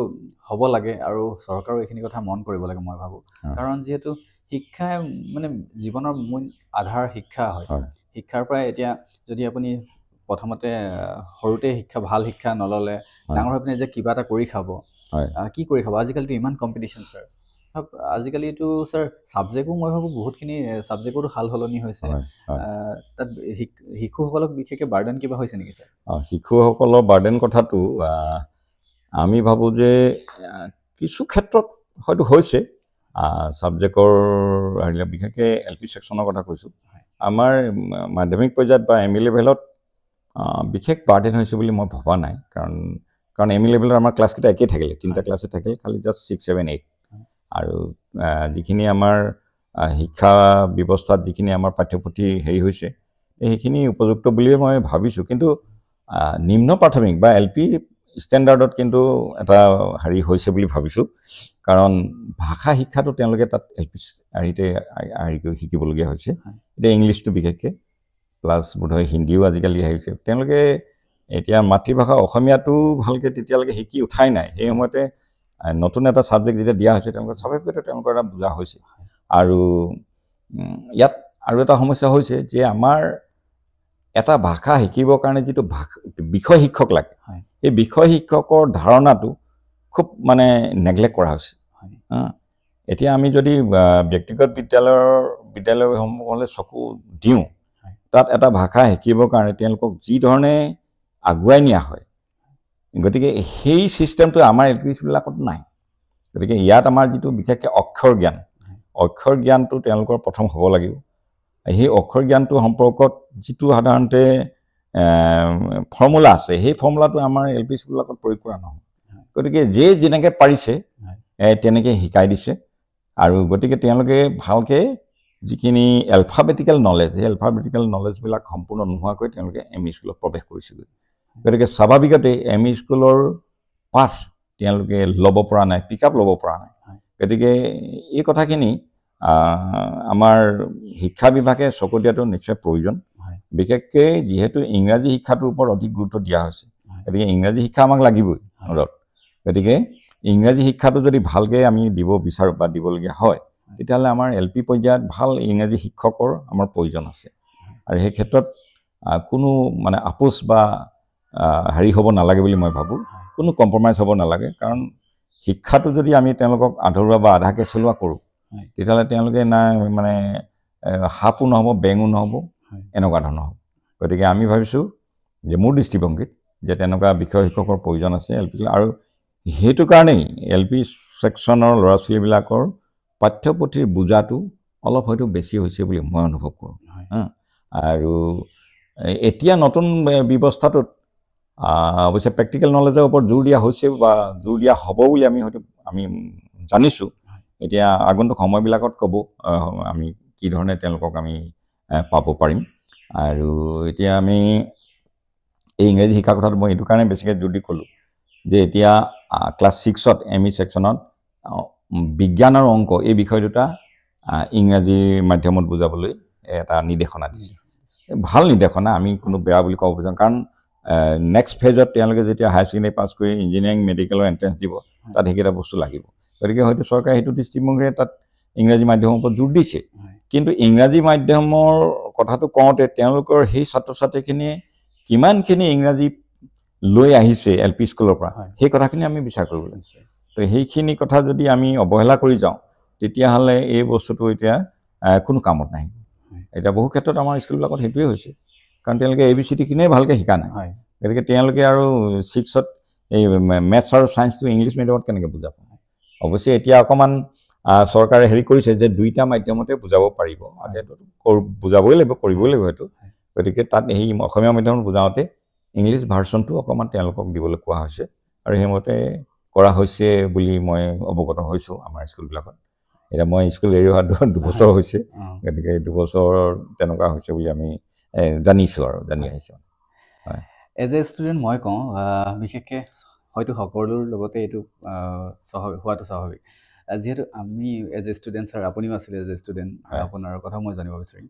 হ'ব লাগে আৰু চৰকাৰেও এইখিনি কথা মন কৰিব লাগে মই ভাবোঁ কাৰণ যিহেতু শিক্ষাই মানে জীৱনৰ মূল আধাৰ শিক্ষা হয় শিক্ষাৰ পৰাই এতিয়া যদি আপুনি প্ৰথমতে সৰুতে ভাল শিক্ষা নল'লে ডাঙৰ হৈ পিনে যে কিবা এটা কৰি খাব কি কৰি খাব আজিকালিতো ইমান কম্পিটিশ্যন ছাৰ আজিকালিতো ছাৰ ছাবজেক্টো মই ভাবোঁ বহুতখিনি ছাবজেক্টতো সাল সলনি হৈছে তাত শিশুসকলক বিশেষকৈ বাৰ্ডেন কিবা হৈছে নেকি ছাৰ শিশুসকলৰ বাৰ্ডেন কথাটো আমি ভাবোঁ যে কিছু ক্ষেত্ৰত হয়তো হৈছে ছাবজেক্টৰ হেৰি বিশেষকৈ LP ছেকশ্যনৰ কথা কৈছোঁ আমাৰ মাধ্যমিক পৰ্যায়ত বা ME লেভেলত বিশেষ বাৰ্ডেন হৈছে বুলি মই ভবা নাই কাৰণ ME লেভেলত আমাৰ ক্লাছকেইটা একেই থাকিলে 3টা ক্লাছে থাকিল খালি জাষ্ট 6, 7, 8 আৰু যিখিনি আমাৰ শিক্ষা ব্যৱস্থাত যিখিনি আমাৰ পাঠ্যপুথি হেৰি হৈছে সেইখিনি উপযুক্ত বুলিয়ে মই ভাবিছোঁ কিন্তু নিম্ন প্ৰাথমিক বা LP ষ্টেণ্ডাৰ্ডত কিন্তু এটা হেৰি হৈছে বুলি ভাবিছোঁ কাৰণ ভাষা শিক্ষাটো তেওঁলোকে তাত LP হেৰিতে শিকিবলগীয়া হৈছে এতিয়া ইংলিছটো বিশেষকৈ প্লাছ বোধহয় হিন্দীও আজিকালি আহিছে তেওঁলোকে এতিয়া মাতৃভাষা অসমীয়াটো ভালকৈ তেতিয়ালৈকে শিকি উঠাই নাই সেই সময়তে নতুন এটা ছাবজেক্ট যেতিয়া দিয়া হৈছে তেওঁলোকে স্বাভাৱিকতে তেওঁলোকৰ এটা বুজা হৈছে আৰু ইয়াত আৰু এটা সমস্যা হৈছে যে আমাৰ এটা ভাষা শিকিবৰ কাৰণে যিটো বিষয় শিক্ষক লাগে এই বিষয় শিক্ষকৰ ধাৰণাটো খুব মানে নেগলেক্ট কৰা হৈছে এতিয়া আমি যদি ব্যক্তিগত বিদ্যালয়সমূহলৈ চকু দিওঁ তাত এটা ভাষা শিকিবৰ কাৰণে তেওঁলোকক যি ধৰণে আগুৱাই নিয়া হয় গতিকে সেই চিষ্টেমটো আমাৰ LP স্কুলবিলাকত নাই গতিকে ইয়াত আমাৰ যিটো বিশেষকৈ অক্ষৰ জ্ঞানটো তেওঁলোকৰ প্ৰথম হ'ব লাগিব সেই অক্ষৰ জ্ঞানটো সম্পৰ্কত যিটো সাধাৰণতে ফৰ্মুলা আছে সেই ফৰ্মুলাটো আমাৰ LP স্কুলবিলাকত প্ৰয়োগ কৰা নহয় গতিকে যে যেনেকৈ পাৰিছে তেনেকৈ শিকাই দিছে আৰু গতিকে তেওঁলোকে ভালকৈ যিখিনি এলফাবেটিকেল নলেজ সেই এলফাবেটিকেল নলেজবিলাক সম্পূৰ্ণ নোহোৱাকৈ তেওঁলোকে ME স্কুলত প্ৰৱেশ কৰিছিলে গতিকে স্বাভাৱিকতে ME স্কুলৰ পাঠ তেওঁলোকে ল'ব পৰা নাই পিক আপ ল'ব পৰা নাই গতিকে এই কথাখিনি আমাৰ শিক্ষা বিভাগে চকু দিয়াটো নিশ্চয় প্ৰয়োজন বিশেষকৈ যিহেতু ইংৰাজী শিক্ষাটোৰ ওপৰত অধিক গুৰুত্ব দিয়া হৈছে গতিকে ইংৰাজী শিক্ষা আমাক লাগিবই গতিকে ইংৰাজী শিক্ষাটো যদি ভালকৈ আমি দিব বিচাৰোঁ বা দিবলগীয়া হয় তেতিয়াহ'লে আমাৰ LP পৰ্যায়ত ভাল ইংৰাজী শিক্ষকৰ আমাৰ প্ৰয়োজন আছে আৰু সেই ক্ষেত্ৰত কোনো মানে আপোচ বা হেৰি হ'ব নালাগে বুলি মই ভাবোঁ কোনো কম্প্ৰমাইজ হ'ব নালাগে কাৰণ শিক্ষাটো যদি আমি তেওঁলোকক আধৰুৱা বা আধাকে চলোৱা কৰোঁ তেতিয়াহ'লে তেওঁলোকে নাই মানে সাপো নহ'ব বেঙো নহ'ব এনেকুৱা ধৰণৰ হ'ব গতিকে আমি ভাবিছোঁ যে মোৰ দৃষ্টিভংগীত যে তেনেকুৱা বিষয় শিক্ষকৰ প্ৰয়োজন আছে LP আৰু সেইটো কাৰণেই LP ছেকশ্যনৰ ল'ৰা ছোৱালীবিলাকৰ পাঠ্যপুথিৰ বুজাটো অলপ হয়তো বেছি হৈছে বুলি মই অনুভৱ কৰোঁ আৰু এতিয়া নতুন ব্যৱস্থাটোত অৱশ্যে প্ৰেক্টিকেল নলেজৰ ওপৰত জোৰ দিয়া হৈছে বা জোৰ দিয়া হ'ব বুলি আমি জানিছোঁ এতিয়া আগন্তুক সময়বিলাকত ক'ব আমি কি ধৰণে তেওঁলোকক আমি পাব পাৰিম আৰু এতিয়া আমি এই ইংৰাজী শিক্ষাৰ কথাটো মই এইটো কাৰণে বেছিকৈ জোৰ দি ক'লোঁ যে এতিয়া ক্লাছ 6ত ME ছেকশ্যনত বিজ্ঞান আৰু অংক এই বিষয় দুটা ইংৰাজী মাধ্যমত বুজাবলৈ এটা নিৰ্দেশনা দিছে ভাল নিৰ্দেশনা আমি কোনো বেয়া বুলি ক'ব বিচাৰোঁ কাৰণ নেক্সট ফেজত তেওঁলোকে যেতিয়া হায়াৰ ছেকেণ্ডেৰী পাছ কৰি ইঞ্জিনিয়াৰিং মেডিকেলৰ এণ্ট্ৰেঞ্চ দিব তাত সেইকেইটা বস্তু লাগিব গতিকে হয়তো চৰকাৰে সেইটো দৃষ্টিভংগীৰে তাত ইংৰাজী মাধ্যমৰ ওপৰত জোৰ দিছে কিন্তু ইংৰাজী মাধ্যমৰ কথাটো কওঁতে তেওঁলোকৰ সেই ছাত্ৰ ছাত্ৰীখিনিয়ে কিমানখিনি ইংৰাজী লৈ আহিছে LP স্কুলৰ পৰা সেই কথাখিনি আমি বিচাৰ কৰিব লাগিছে তো সেইখিনি কথা যদি আমি অৱহেলা কৰি যাওঁ তেতিয়াহ'লে এই বস্তুটো এতিয়া কোনো কামত নাহিব এতিয়া বহু ক্ষেত্ৰত আমাৰ স্কুলবিলাকত সেইটোৱে হৈছে কাৰণ তেওঁলোকে ABCDখিনিয়ে ভালকৈ শিকা নাই গতিকে তেওঁলোকে আৰু 6ত এই মেথছ আৰু ছায়েন্সটো ইংলিছ মিডিয়ামত কেনেকৈ বুজাব অৱশ্যে এতিয়া অকণমান চৰকাৰে হেৰি কৰিছে যে দুইটা মাধ্যমতে বুজাব পাৰিব বুজাবই লাগিব কৰিবই লাগিব সেইটো গতিকে তাত সেই অসমীয়া মাধ্যমত বুজাওঁতে ইংলিছ ভাৰ্চনটো অকণমান তেওঁলোকক দিবলৈ কোৱা হৈছে আৰু সেইমতে কৰা হৈছে বুলি মই অৱগত হৈছোঁ আমাৰ স্কুলবিলাকত এতিয়া মই স্কুল এৰি অহা 2 বছৰ হৈছে গতিকে 2 বছৰ তেনেকুৱা হৈছে বুলি আমি জানিছোঁ আৰু জানি আহিছোঁ এজ এ ষ্টুডেণ্ট মই কওঁ বিশেষকৈ হয়তো সকলোৰ লগতে এইটো হোৱাটো স্বাভাৱিক যিহেতু আমি এজ এ ষ্টুডেণ্ট ছাৰ আপুনিও আছিলে এজ এ ষ্টুডেণ্ট আপোনাৰ কথা মই জানিব বিচাৰিম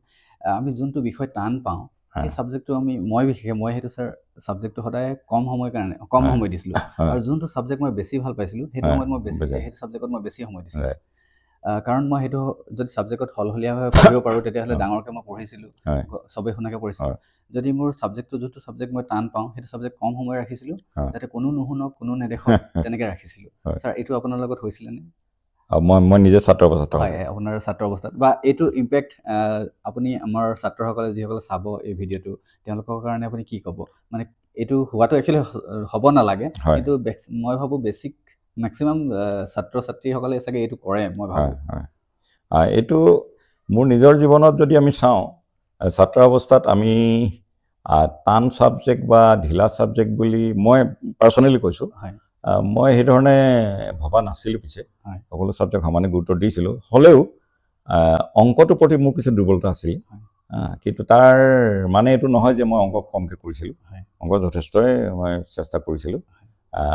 আমি যোনটো বিষয় টান পাওঁ এই ছাবজেক্টটো মই সেইটো ছাৰ ছাবজেক্টটো সদায় কম সময় দিছিলোঁ আৰু যোনটো ছাবজেক্ট মই বেছি ভাল পাইছিলোঁ সেইটো সময়ত মই সেইটো ছাবজেক্টত মই বেছি সময় দিছিলোঁ কাৰণ মই সেইটো যদি ছাবজেক্টত সলসলীয়াভাৱে পঢ়িব পাৰোঁ তেতিয়াহ'লে ডাঙৰকৈ মই পঢ়িছিলোঁ চবেই শুনাকৈ পঢ়িছিলোঁ যদি মোৰ ছাবজেক্টটো যোনটো ছাবজেক্ট মই টান পাওঁ সেইটো ছাবজেক্ট কম সময় ৰাখিছিলোঁ যাতে কোনো নুশুনক কোনো নেদেখক তেনেকৈ ৰাখিছিলোঁ ছাৰ এইটো আপোনাৰ লগত হৈছিলেনে মই নিজে ছাত্ৰ অৱস্থাত হয় আপোনাৰ ছাত্ৰ অৱস্থাত বা এইটো ইম্পেক্ট আপুনি আমাৰ ছাত্ৰসকলে যিসকলে চাব এই ভিডিঅ'টো তেওঁলোকৰ কাৰণে আপুনি কি ক'ব মানে এইটো হোৱাটো একচুৱেলি হ'ব নালাগে কিন্তু মই ভাবোঁ বেছিক মেক্সিমাম ছাত্ৰ ছাত্ৰীসকলে চাগে এইটো কৰে মই ভাবোঁ এইটো মোৰ নিজৰ জীৱনত যদি আমি চাওঁ ছাত্ৰ অৱস্থাত আমি টান ছাবজেক্ট বা ঢিলা ছাবজেক্ট বুলি মই পাৰ্চনেলি কৈছোঁ মই সেইধৰণে ভবা নাছিলোঁ পিছে সকলো ছাবজেক্ট সমানে গুৰুত্ব দিছিলোঁ হ'লেও অংকটোৰ প্ৰতি মোৰ কিছু দুৰ্বলতা আছিল কিন্তু তাৰ মানে এইটো নহয় যে মই অংক কমকৈ কৰিছিলোঁ, অংক যথেষ্টই মই চেষ্টা কৰিছিলোঁ।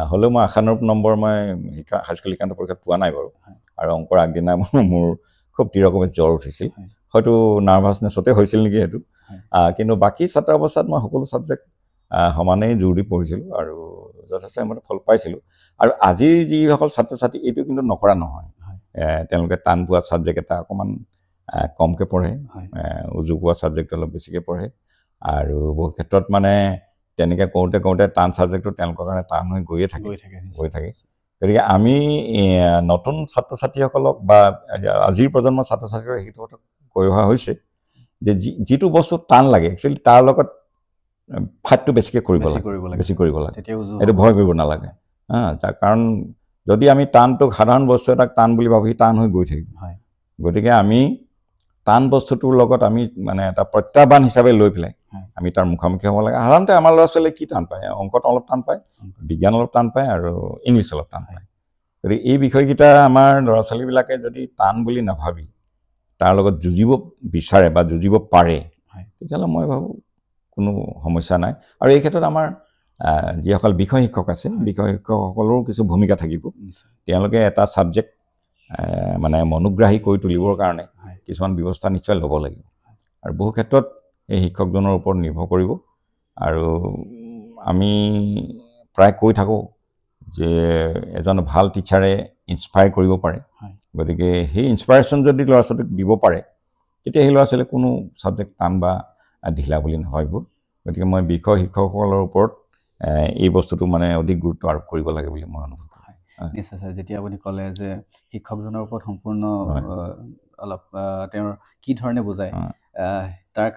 হ'লেও মই আশানুৰূপ নম্বৰ মই হাইস্কুল শিক্ষান্ত পৰীক্ষাত পোৱা নাই বাৰু। আৰু অংকৰ আগদিনা মোৰ খুব তিৰকমে জ্বৰ উঠিছিল, হয়তো নাৰ্ভাছনেছতে হৈছিল নেকি সেইটো। কিন্তু বাকী ছাত্ৰ অৱস্থাত মই সকলো ছাবজেক্ট সমানেই জোৰ দি পঢ়িছিলোঁ আৰু যথেষ্ট মতে ফল পাইছিলোঁ। আৰু আজিৰ যিসকল ছাত্ৰ ছাত্ৰী এইটো কিন্তু নকৰা নহয়, তেওঁলোকে টান পোৱা ছাবজেক্ট এটা অকণমান কমকৈ পঢ়ে, উজু পোৱা ছাবজেক্ট অলপ বেছিকৈ পঢ়ে। আৰু বহু ক্ষেত্ৰত মানে তেনেকৈ কৰোঁতে টান ছাবজেক্টটো তেওঁলোকৰ কাৰণে টান হৈ গৈয়ে থাকে। গতিকে আমি নতুন ছাত্ৰ ছাত্ৰীসকলক বা আজিৰ প্ৰজন্মৰ ছাত্ৰ ছাত্ৰীসকলক সেইটো কথা কৈ অহা হৈছে যে যিটো বস্তু টান লাগে একচুৱেলি তাৰ লগত ফাইটটো বেছিকৈ কৰিব লাগে, এইটো ভয় কৰিব নালাগে। কাৰণ যদি আমি টানটোক সাধাৰণ বস্তু এটাক টান বুলি ভাবি টান হৈ গৈ থাকিম। গতিকে আমি টান বস্তুটোৰ লগত আমি মানে এটা প্ৰত্যাহ্বান হিচাপে লৈ পেলাই আমি তাৰ মুখামুখি হ'ব লাগে। সাধাৰণতে আমাৰ ল'ৰা ছোৱালীয়ে কি টান পায়? অংকত অলপ টান পায়, বিজ্ঞান অলপ টান পায় আৰু ইংলিছ অলপ টান পায়। গতিকে এই বিষয়কেইটা আমাৰ ল'ৰা ছোৱালীবিলাকে যদি টান বুলি নাভাবি তাৰ লগত যুঁজিব বিচাৰে বা যুঁজিব পাৰে, তেতিয়াহ'লে মই ভাবোঁ কোনো সমস্যা নাই। আৰু এই ক্ষেত্ৰত আমাৰ যিসকল বিষয় শিক্ষক আছে, বিষয় শিক্ষকসকলৰো কিছু ভূমিকা থাকিব। তেওঁলোকে এটা ছাবজেক্ট মানে মনোগ্ৰাহী কৰি তুলিবৰ কাৰণে কিছুমান ব্যৱস্থা নিশ্চয় ল'ব লাগিব। আৰু বহু ক্ষেত্ৰত এই শিক্ষকজনৰ ওপৰত নিৰ্ভৰ কৰিব। আৰু আমি প্ৰায় কৈ থাকোঁ যে এজন ভাল টিচাৰে ইনস্পায়াৰ কৰিব পাৰে। গতিকে সেই ইনস্পায়াৰেশ্যন যদি ল'ৰা ছোৱালীক দিব পাৰে, তেতিয়া সেই ল'ৰা ছোৱালীয়ে কোনো ছাবজেক্ট টান বা ঢিলা বুলি নাভাবিব। গতিকে মই বিষয় শিক্ষকসকলৰ ওপৰত এই বস্তুটো মানে অধিক গুৰুত্ব আৰোপ কৰিব লাগে বুলি মই অনুভৱ কৰোঁ। নিশ্চয় ছাৰ, যেতিয়া আপুনি ক'লে যে শিক্ষকজনৰ ওপৰত সম্পূৰ্ণ অলপ তেওঁৰ কি ধৰণে বুজায়, তাৰ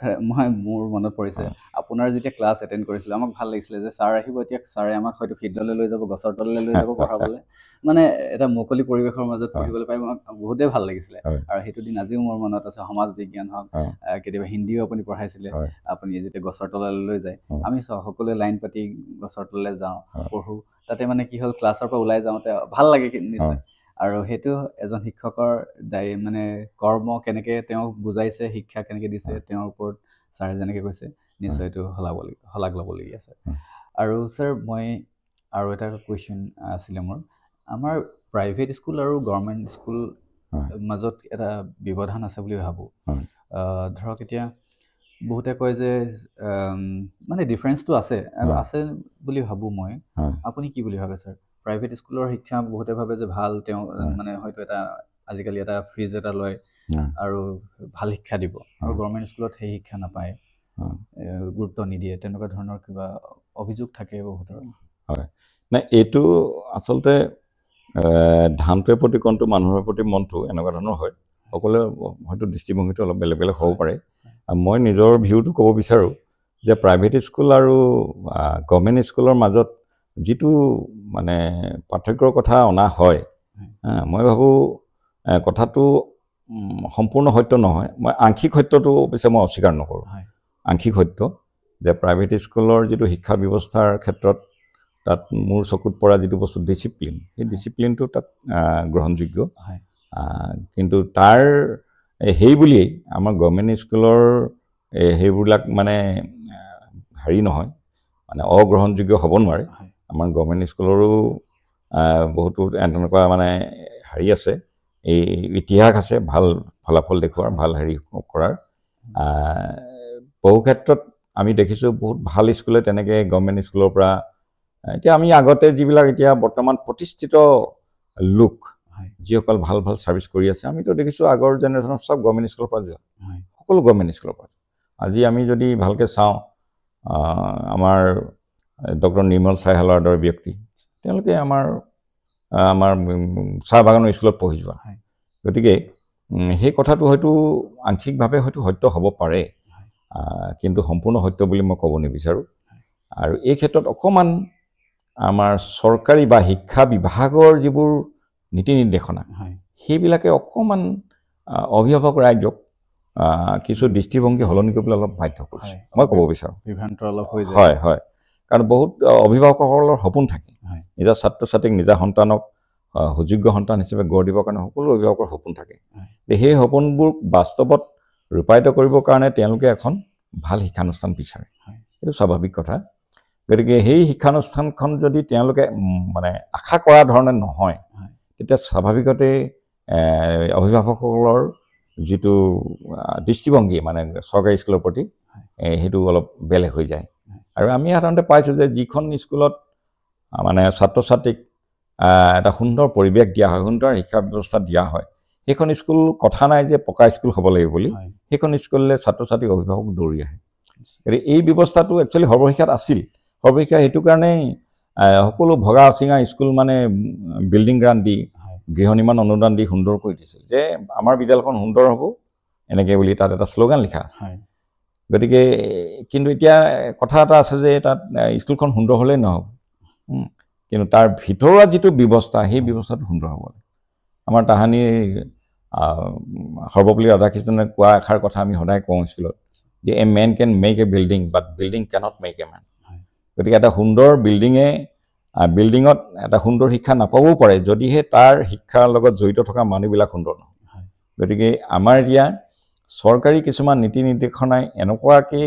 মোৰ মনত পৰিছে আপোনাৰ যেতিয়া ক্লাছ এটেণ্ড কৰিছিলোঁ, আমাক ভাল লাগিছিলে যে ছাৰ আহিব, এতিয়া ছাৰে আমাক হয়তো ফিল্ডলৈ লৈ যাব, গছৰ তললৈ লৈ যাব পঢ়াবলৈ, মানে এটা মুকলি পৰিৱেশৰ মাজত পঢ়িবলৈ পাই আমাক বহুতেই ভাল লাগিছিলে। আৰু সেইটো দিন আজিও মোৰ মনত আছে। সমাজ বিজ্ঞান হওক, কেতিয়াবা হিন্দীও আপুনি পঢ়াইছিলে, আপুনি যেতিয়া গছৰ তললৈ লৈ যায়, আমি সকলোৱে লাইন পাতি গছৰ তললৈ যাওঁ, পঢ়োঁ। তাতে মানে কি হ'ল, ক্লাছৰ পৰা ওলাই যাওঁতে ভাল লাগে নিশ্চয়। আৰু সেইটো এজন শিক্ষকৰ মানে কৰ্ম কেনেকৈ তেওঁ বুজাইছে, শিক্ষা কেনেকৈ দিছে, তেওঁৰ ওপৰত ছাৰে যেনেকৈ কৈছে, নিশ্চয় এইটো শলাগ ল'বলগীয়া আছে। আৰু ছাৰ, মই আৰু এটা কুৱেশ্যন আছিলে মোৰ, আমাৰ প্ৰাইভেট স্কুল আৰু গভৰ্ণমেণ্ট স্কুল মাজত এটা ব্যৱধান আছে বুলি ভাবোঁ। ধৰক এতিয়া বহুতে কয় যে মানে ডিফাৰেঞ্চটো আছে বুলি ভাবোঁ মই। আপুনি কি বুলি ভাবে ছাৰ? প্ৰাইভেট স্কুলৰ শিক্ষা বহুতে ভাবে যে ভাল, তেওঁ মানে হয়তো এটা আজিকালি এটা ফিজ এটা লয় আৰু ভাল শিক্ষা দিব, আৰু গভৰ্ণমেণ্ট স্কুলত সেই শিক্ষা নাপায়, গুৰুত্ব নিদিয়ে, তেনেকুৱা ধৰণৰ কিবা অভিযোগ থাকে বহুতৰ। হয়, নাই, এইটো আচলতে ধানটোৰ প্ৰতি কণটো মানুহৰ প্ৰতি মনটো এনেকুৱা ধৰণৰ হয়। সকলোৱে হয়তো দৃষ্টিভংগীটো অলপ বেলেগ বেলেগ হ'ব পাৰে। মই নিজৰ ভিউটো ক'ব বিচাৰোঁ যে প্ৰাইভেট স্কুল আৰু গভৰ্ণমেণ্ট স্কুলৰ মাজত যিটো মানে পাৰ্থক্যৰ কথা অনা হয়, মই ভাবোঁ কথাটো সম্পূৰ্ণ সত্য নহয়। মই আংশিক সত্যটো অৱশ্যে মই অস্বীকাৰ নকৰোঁ। আংশিক সত্য যে প্ৰাইভেট স্কুলৰ যিটো শিক্ষা ব্যৱস্থাৰ ক্ষেত্ৰত তাত মোৰ চকুত পৰা যিটো বস্তু ডিচিপ্লিন, সেই ডিচিপ্লিনটো তাত গ্ৰহণযোগ্য। কিন্তু তাৰ সেই বুলিয়েই আমাৰ গভৰ্ণমেণ্ট স্কুলৰ সেইবিলাক মানে হেৰি নহয়, মানে অগ্ৰহণযোগ্য হ'ব নোৱাৰে। আমাৰ গভৰ্ণমেণ্ট স্কুলৰো বহুতো তেনেকুৱা মানে হেৰি আছে, এই ইতিহাস আছে, ভাল ফলাফল দেখুৱাৰ, ভাল হেৰি কৰাৰ। বহু ক্ষেত্ৰত আমি দেখিছোঁ বহুত ভাল স্কুলে তেনেকৈ গভৰ্ণমেণ্ট স্কুলৰ পৰা, এতিয়া আমি আগতে যিবিলাক এতিয়া বৰ্তমান প্ৰতিষ্ঠিত লোক যিসকল ভাল ভাল ছাৰ্ভিচ কৰি আছে, আমিতো দেখিছোঁ আগৰ জেনেৰেশ্যনৰ চব গভৰ্ণমেণ্ট স্কুলৰ পৰা যোৱা, সকলো গভৰ্ণমেণ্ট স্কুলৰ পৰা। আজি আমি যদি ভালকৈ চাওঁ, আমাৰ ডক্টৰ নিৰ্মল চাইহালৰ দৰে ব্যক্তি, তেওঁলোকে আমাৰ চাহ বাগানৰ স্কুলত পঢ়ি যোৱা। গতিকে সেই কথাটো হয়তো আংশিকভাৱে হয়তো সত্য হ'ব পাৰে, কিন্তু সম্পূৰ্ণ সত্য বুলি মই ক'ব নিবিচাৰোঁ। আৰু এই ক্ষেত্ৰত অকণমান আমাৰ চৰকাৰী বা শিক্ষা বিভাগৰ যিবোৰ নীতি নিৰ্দেশনা, সেইবিলাকে অকণমান অভিভাৱক ৰাইজক কিছু দৃষ্টিভংগী সলনি কৰিবলৈ অলপ বাধ্য কৰিছে, মই ক'ব বিচাৰোঁ। হয় হয়, কাৰণ বহুত অভিভাৱকসকলৰ সপোন থাকে, নিজৰ ছাত্ৰ ছাত্ৰীক, নিজৰ সন্তানক সুযোগ্য সন্তান হিচাপে গঢ় দিবৰ কাৰণে সকলো অভিভাৱকৰ সপোন থাকে। সেই সপোনবোৰ বাস্তৱত ৰূপায়িত কৰিবৰ কাৰণে তেওঁলোকে এখন ভাল শিক্ষানুষ্ঠান বিচাৰে এইটো স্বাভাৱিক কথা গতিকে সেই শিক্ষানুষ্ঠানখন যদি তেওঁলোকে মানে আশা কৰা ধৰণে নহয় তেতিয়া স্বাভাৱিকতে অভিভাৱকসকলৰ যিটো দৃষ্টিভংগী মানে চৰকাৰী স্কুলৰ প্ৰতি সেইটো অলপ বেলেগ হৈ যায় আৰু আমি সাধাৰণতে পাইছোঁ যে যিখন স্কুলত মানে ছাত্ৰ ছাত্ৰীক এটা সুন্দৰ পৰিৱেশ দিয়া হয় সুন্দৰ শিক্ষা ব্যৱস্থা দিয়া হয় সেইখন স্কুল কথা নাই যে পকা স্কুল হ'ব লাগিব বুলি সেইখন স্কুললৈ ছাত্ৰ ছাত্ৰী অভিভাৱক দৌৰি আহে গতিকে এই ব্যৱস্থাটো একচুৱেলি সৰ্বশিক্ষাত আছিল সৰ্বশিক্ষা সেইটো কাৰণেই সকলো ভগা চিঙা স্কুল মানে বিল্ডিং গ্ৰাণ্ট দি গৃহ নিৰ্মাণ অনুদান দি সুন্দৰ কৰি দিছিল যে আমাৰ বিদ্যালয়খন সুন্দৰ হ'ব এনেকৈ বুলি তাত এটা শ্লোগান লিখা আছে গতিকে কিন্তু এতিয়া কথা এটা আছে যে তাত স্কুলখন সুন্দৰ হ'লেই নহ'ব কিন্তু তাৰ ভিতৰুৱা যিটো ব্যৱস্থা সেই ব্যৱস্থাটো সুন্দৰ হ'ব লাগে আমাৰ তাহানি সৰ্বপল্লী ৰাধাকৃষ্ণনে কোৱা এষাৰ কথা আমি সদায় কওঁ স্কুলত যে a man can make a building but building can't make a man গতিকে এটা সুন্দৰ বিল্ডিঙত এটা সুন্দৰ শিক্ষা নাপাবও পাৰে যদিহে তাৰ শিক্ষাৰ লগত জড়িত থকা মানুহবিলাক সুন্দৰ নহয় গতিকে আমাৰ এতিয়া চৰকাৰী কিছুমান নীতি নিৰ্দেশনাই এনেকুৱাকৈ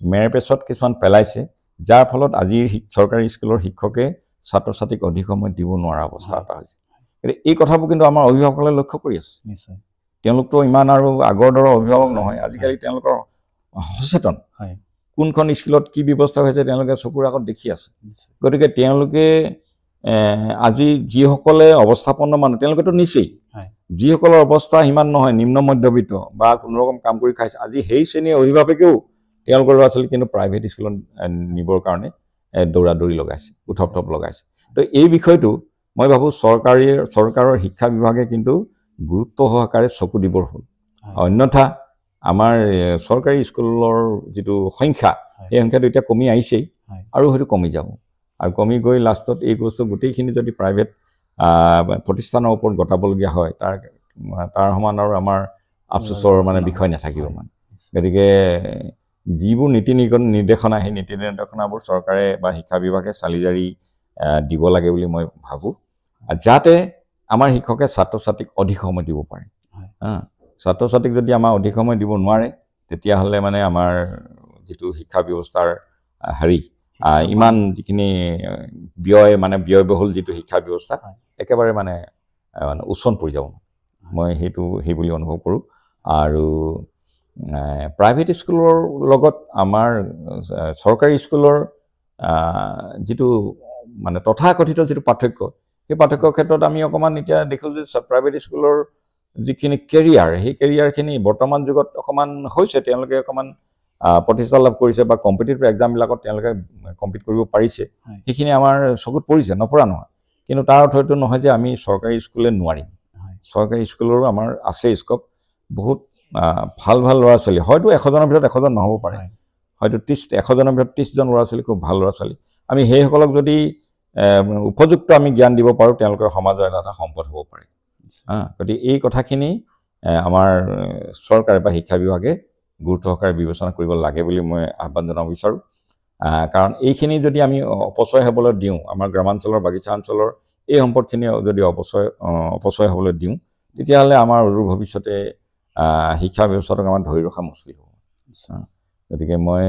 মেৰপেচত কিছুমান পেলাইছে যাৰ ফলত আজিৰ চৰকাৰী স্কুলৰ শিক্ষকে ছাত্ৰ ছাত্ৰীক অধিক সময় দিব নোৱাৰা অৱস্থা এটা হৈছে এই কথাবোৰ কিন্তু আমাৰ অভিভাৱকসকলে লক্ষ্য কৰি আছে নিশ্চয় তেওঁলোকতো ইমান আৰু আগৰ দৰে অভিভাৱক নহয় আজিকালি তেওঁলোকৰ সচেতন কোনখন স্কুলত কি ব্যৱস্থা হৈছে তেওঁলোকে চকুৰ আগত দেখি আছে গতিকে তেওঁলোকে আজি যিসকলে অৱস্থাপন্ন মানুহ তেওঁলোকেতো নিশ্চয় যিসকলৰ অৱস্থা সিমান নহয় নিম্ন মধ্যবিত্ত বা কোনো ৰকম কাম কৰি খাইছে আজি সেই শ্ৰেণীৰ অভিভাৱকেও তেওঁলোকৰ ল'ৰা ছোৱালী কিন্তু প্ৰাইভেট স্কুলত নিবৰ কাৰণে দৌৰাদৌৰি লগাইছে উথপ লগাইছে তো এই বিষয়টো মই ভাবোঁ চৰকাৰৰ শিক্ষা বিভাগে কিন্তু গুৰুত্ব সহকাৰে চকু দিবৰ হ'ল অন্যথা আমাৰ চৰকাৰী স্কুলৰ যিটো সংখ্যা এই সংখ্যাটো এতিয়া কমি আহিছেই আৰু হয়তো কমি যাব আৰু কমি গৈ লাষ্টত এই বস্তু গোটেইখিনি যদি প্ৰাইভেট প্ৰতিষ্ঠানৰ ওপৰত গতাবলগীয়া হয় তাৰ সমান আৰু আমাৰ আফচোচৰ মানে বিষয় নাথাকিব মানে গতিকে যিবোৰ নীতি নিৰ্দেশনা সেই নীতি নিৰ্দেশনাবোৰ চৰকাৰে বা শিক্ষা বিভাগে চালি জাৰি দিব লাগে বুলি মই ভাবোঁ যাতে আমাৰ শিক্ষকে ছাত্ৰ ছাত্ৰীক অধিক সময় দিব পাৰে ছাত্ৰ ছাত্ৰীক যদি আমাৰ অধিক সময় দিব নোৱাৰে তেতিয়াহ'লে মানে আমাৰ যিটো শিক্ষা ব্যৱস্থাৰ ইমান যিখিনি ব্যয়বহুল যিটো শিক্ষা ব্যৱস্থা একেবাৰে মানে উচ্চন পৰি যাব মই সেই বুলি অনুভৱ কৰোঁ আৰু প্ৰাইভেট স্কুলৰ লগত আমাৰ চৰকাৰী স্কুলৰ যিটো মানে তথাকথিত যিটো পাৰ্থক্য সেই পাৰ্থক্যৰ ক্ষেত্ৰত আমি অকণমান এতিয়া দেখোঁ যে প্ৰাইভেট স্কুলৰ যিখিনি কেৰিয়াৰ সেই কেৰিয়াৰখিনি বৰ্তমান যুগত অকণমান হৈছে তেওঁলোকে অকণমান প্ৰতিষ্ঠা লাভ কৰিছে বা কম্পিটিটিভ এক্সামবিলাকত তেওঁলোকে কম্পিট কৰিব পাৰিছে সেইখিনি আমাৰ চকুত পৰিছে নপৰা নহয় কিন্তু তাৰ অৰ্থ এইটো নহয় যে আমি চৰকাৰী স্কুলে নোৱাৰিম চৰকাৰী স্কুলৰো আমাৰ আছে স্ক'প বহুত ভাল ভাল ল'ৰা ছোৱালী হয়তো 100জনৰ ভিতৰত 100জন নহ'ব পাৰে হয়তো 100জনৰ ভিতৰত 30জন ল'ৰা ছোৱালী খুব ভাল ল'ৰা ছোৱালী আমি সেইসকলক যদি উপযুক্ত আমি জ্ঞান দিব পাৰোঁ তেওঁলোকৰ সমাজৰ এটা সম্পদ হ'ব পাৰে গতিকে এই কথাখিনি আমাৰ চৰকাৰে বা শিক্ষা বিভাগে গুৰুত্ব সহকাৰে বিবেচনা কৰিব লাগে বুলি মই আহ্বান জনাব বিচাৰোঁ কাৰণ এইখিনি যদি আমি অপচয় হ'বলৈ দিওঁ আমাৰ গ্ৰামাঞ্চলৰ বাগিচা অঞ্চলৰ এই সম্পদখিনি যদি অপচয় হ'বলৈ দিওঁ তেতিয়াহ'লে আমাৰ অদূৰ ভৱিষ্যতে শিক্ষা ব্যৱস্থাটোক আমাৰ ধৰি ৰখা মুস্কিল হ'ব গতিকে মই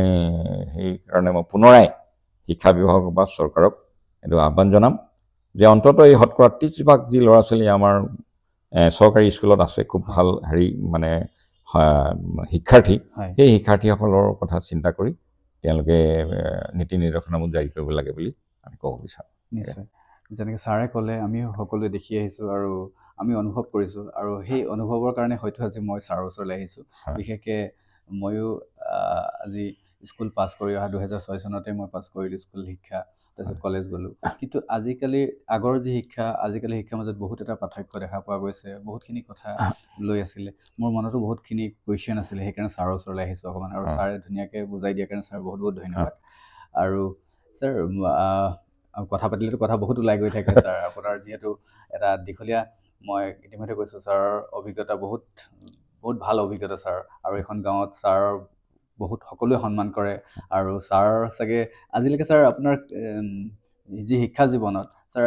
সেইকাৰণে মই পুনৰাই শিক্ষা বিভাগ বা চৰকাৰক এইটো আহ্বান জনাম যে অন্ততঃ এই শতকৰা 30% যি ল'ৰা ছোৱালী আমাৰ চৰকাৰী স্কুলত আছে খুব ভাল মানে শিক্ষাৰ্থী সেই শিক্ষাৰ্থীসকলৰ কথা চিন্তা কৰি তেওঁলোকে নীতি নিৰ্দেশনাবোৰ জাৰি কৰিব লাগে বুলি আমি ক'ব বিচাৰোঁ নিশ্চয় যেনেকৈ ছাৰে ক'লে আমি সকলোৱে দেখি আহিছোঁ আৰু আমি অনুভৱ কৰিছোঁ আৰু সেই অনুভৱৰ কাৰণে হয়তো আজি মই ছাৰৰ ওচৰলৈ আহিছোঁ বিশেষকৈ ময়ো আজি স্কুল পাছ কৰি অহা 2006 চনতে মই পাছ কৰিলোঁ স্কুল শিক্ষা তাৰপিছত কলেজ গ'লোঁ কিন্তু আজিকালি আগৰ যি শিক্ষা আজিকালি শিক্ষাৰ মাজত বহুত এটা পাৰ্থক্য দেখা পোৱা গৈছে বহুতখিনি কথা লৈ আছিলে মোৰ মনতো বহুতখিনি কুৱেশ্যন আছিলে সেইকাৰণে ছাৰৰ ওচৰলৈ আহিছোঁ অকণমান আৰু ছাৰে ধুনীয়াকৈ বুজাই দিয়াৰ কাৰণে ছাৰ বহুত বহুত ধন্যবাদ আৰু ছাৰ কথা পাতিলেতো কথা বহুত ওলাই গৈ থাকে ছাৰ আপোনাৰ যিহেতু এটা দীঘলীয়া মই ইতিমধ্যে কৈছোঁ ছাৰৰ অভিজ্ঞতা বহুত ভাল অভিজ্ঞতা ছাৰ আৰু এখন গাঁৱত ছাৰৰ বহুত সকলোৱে সন্মান কৰে আৰু ছাৰ চাগে আজিলৈকে ছাৰ আপোনাৰ যি শিক্ষা জীৱনত ছাৰ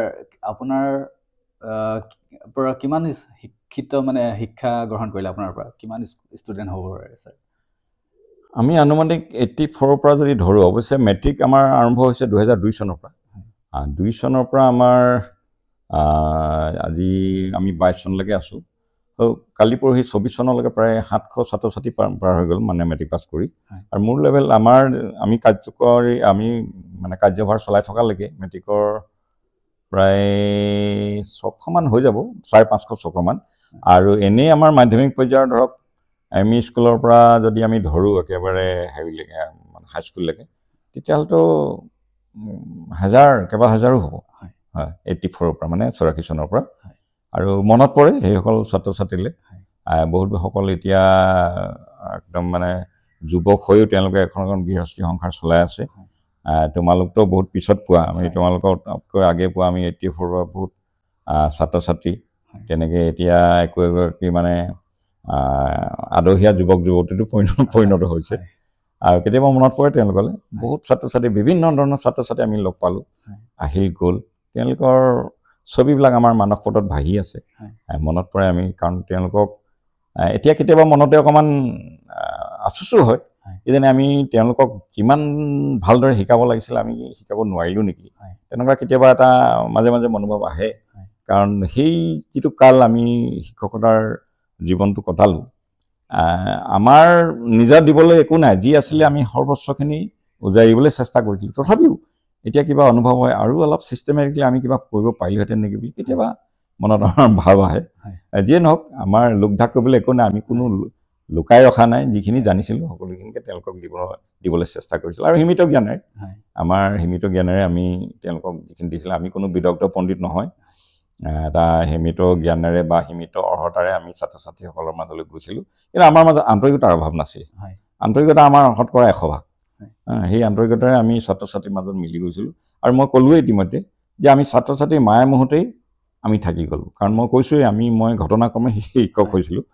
আপোনাৰ পৰা কিমান শিক্ষিত মানে শিক্ষা গ্ৰহণ কৰিলে আপোনাৰ পৰা কিমান ষ্টুডেণ্ট হ'ব পাৰে স্যাৰ আমি আনুমানিক 84 পৰা যদি ধৰো অৱশ্যে মেট্ৰিক আমাৰ আৰম্ভ হৈছে 2002 চনৰ পৰা 2 চনৰ পৰা আমাৰ আজি আমি 22 চনলৈকে আছো কালি পৰহি 24 চনলৈকে প্ৰায় 700 ছাত্ৰ-ছাত্ৰী পাৰ হৈ গ'ল মানে মেট্ৰিক পাছ কৰি আৰু মোৰ লেভেল আমি কাৰ্যকৰী আমি মানে কাৰ্যভাৰ চলাই থকালৈকে মেট্ৰিকৰ প্ৰায় 600 মান হৈ যাব 550 600 মান আৰু এনেই আমাৰ মাধ্যমিক পৰ্যায়ৰ ধৰক এম ই স্কুলৰ পৰা যদি আমি ধৰো একেবাৰে হেৰিলৈকে হাইস্কুললৈকে তেতিয়াহ'লেতো কেইবাহাজাৰো হ'ব হয় 84 পৰা মানে 84 চনৰ পৰা আৰু মনত পৰে সেইসকল ছাত্ৰ-ছাত্ৰীলৈ বহুতসকল এতিয়া একদম মানে যুৱক হৈও তেওঁলোকে এখন গৃহস্থী সংসাৰ চলাই আছে তোমালোকতো বহুত পিছত পোৱা আমি তোমালোকতকৈ আগে পোৱা আমি 84 পৰা বহুত ছাত্ৰ-ছাত্ৰী তেনেকৈ এতিয়া একো মানে আদহীয়া যুৱক যুৱতীটো পৰিণত হৈছে আৰু কেতিয়াবা মনত পৰে তেওঁলোকলৈ বহুত ছাত্ৰ-ছাত্ৰী বিভিন্ন ধৰণৰ ছাত্ৰ-ছাত্ৰী আমি লগ পালোঁ আহিল গ'ল তেওঁলোকৰ ছবিবিলাক আমাৰ মানস পটত ভাহি আছে মনত পৰে আমি কাৰণ তেওঁলোকক এতিয়া কেতিয়াবা মনতে অকণমান আফচোচো হয় যেনে আমি তেওঁলোকক কিমান ভালদৰে শিকাব লাগিছিল আমি শিকাব নোৱাৰিলোঁ নেকি তেনেকুৱা কেতিয়াবা এটা মাজে মাজে মনোভাৱ আহে কাৰণ সেই যিটো কাল আমি শিক্ষকতাৰ জীৱনটো কটালোঁ আমাৰ নিজা দিবলৈ একো নাই যি আছিলে আমি সৰ্বস্বখিনি উজাৰিবলৈ চেষ্টা কৰিছিলোঁ তথাপিও এতিয়া কিবা অনুভৱ হয় আৰু অলপ চিষ্টেমেটিকলি আমি কিবা কৰিব পাৰিলোহেঁতেন নেকি বুলি কেতিয়াবা মনত আমাৰ ভাৱ আহে যিয়ে নহওক আমাৰ লোকধাক কৰিবলৈ একো নাই আমি কোনো লুকাই ৰখা নাই যিখিনি জানিছিলোঁ সকলোখিনিকে তেওঁলোকক দিবলৈ চেষ্টা কৰিছিলোঁ আৰু সীমিত জ্ঞানেৰে আমি তেওঁলোকক যিখিনি দিছিলোঁ আমি কোনো বিদগ্ধ পণ্ডিত নহয় এটা সীমিত জ্ঞানেৰে বা সীমিত অৰ্হতাৰে আমি ছাত্ৰ-ছাত্ৰীসকলৰ মাজলৈ গৈছিলোঁ কিন্তু আমাৰ মাজত আন্তৰিকতাৰ অভাৱ নাছিল আন্তৰিকতা আমাৰ শতকৰা 100% সেই আন্তৰিকতাৰে আমি ছাত্ৰ-ছাত্ৰীৰ মাজত মিলি গৈছিলোঁ আৰু মই ক'লোৱে ইতিমধ্যে যে আমি ছাত্ৰ-ছাত্ৰীৰ মায়ে মুহূৰ্তেই আমি থাকি গ'লোঁ কাৰণ মই কৈছোঁৱেই মই ঘটনাক্ৰমে শিক্ষক হৈছিলোঁ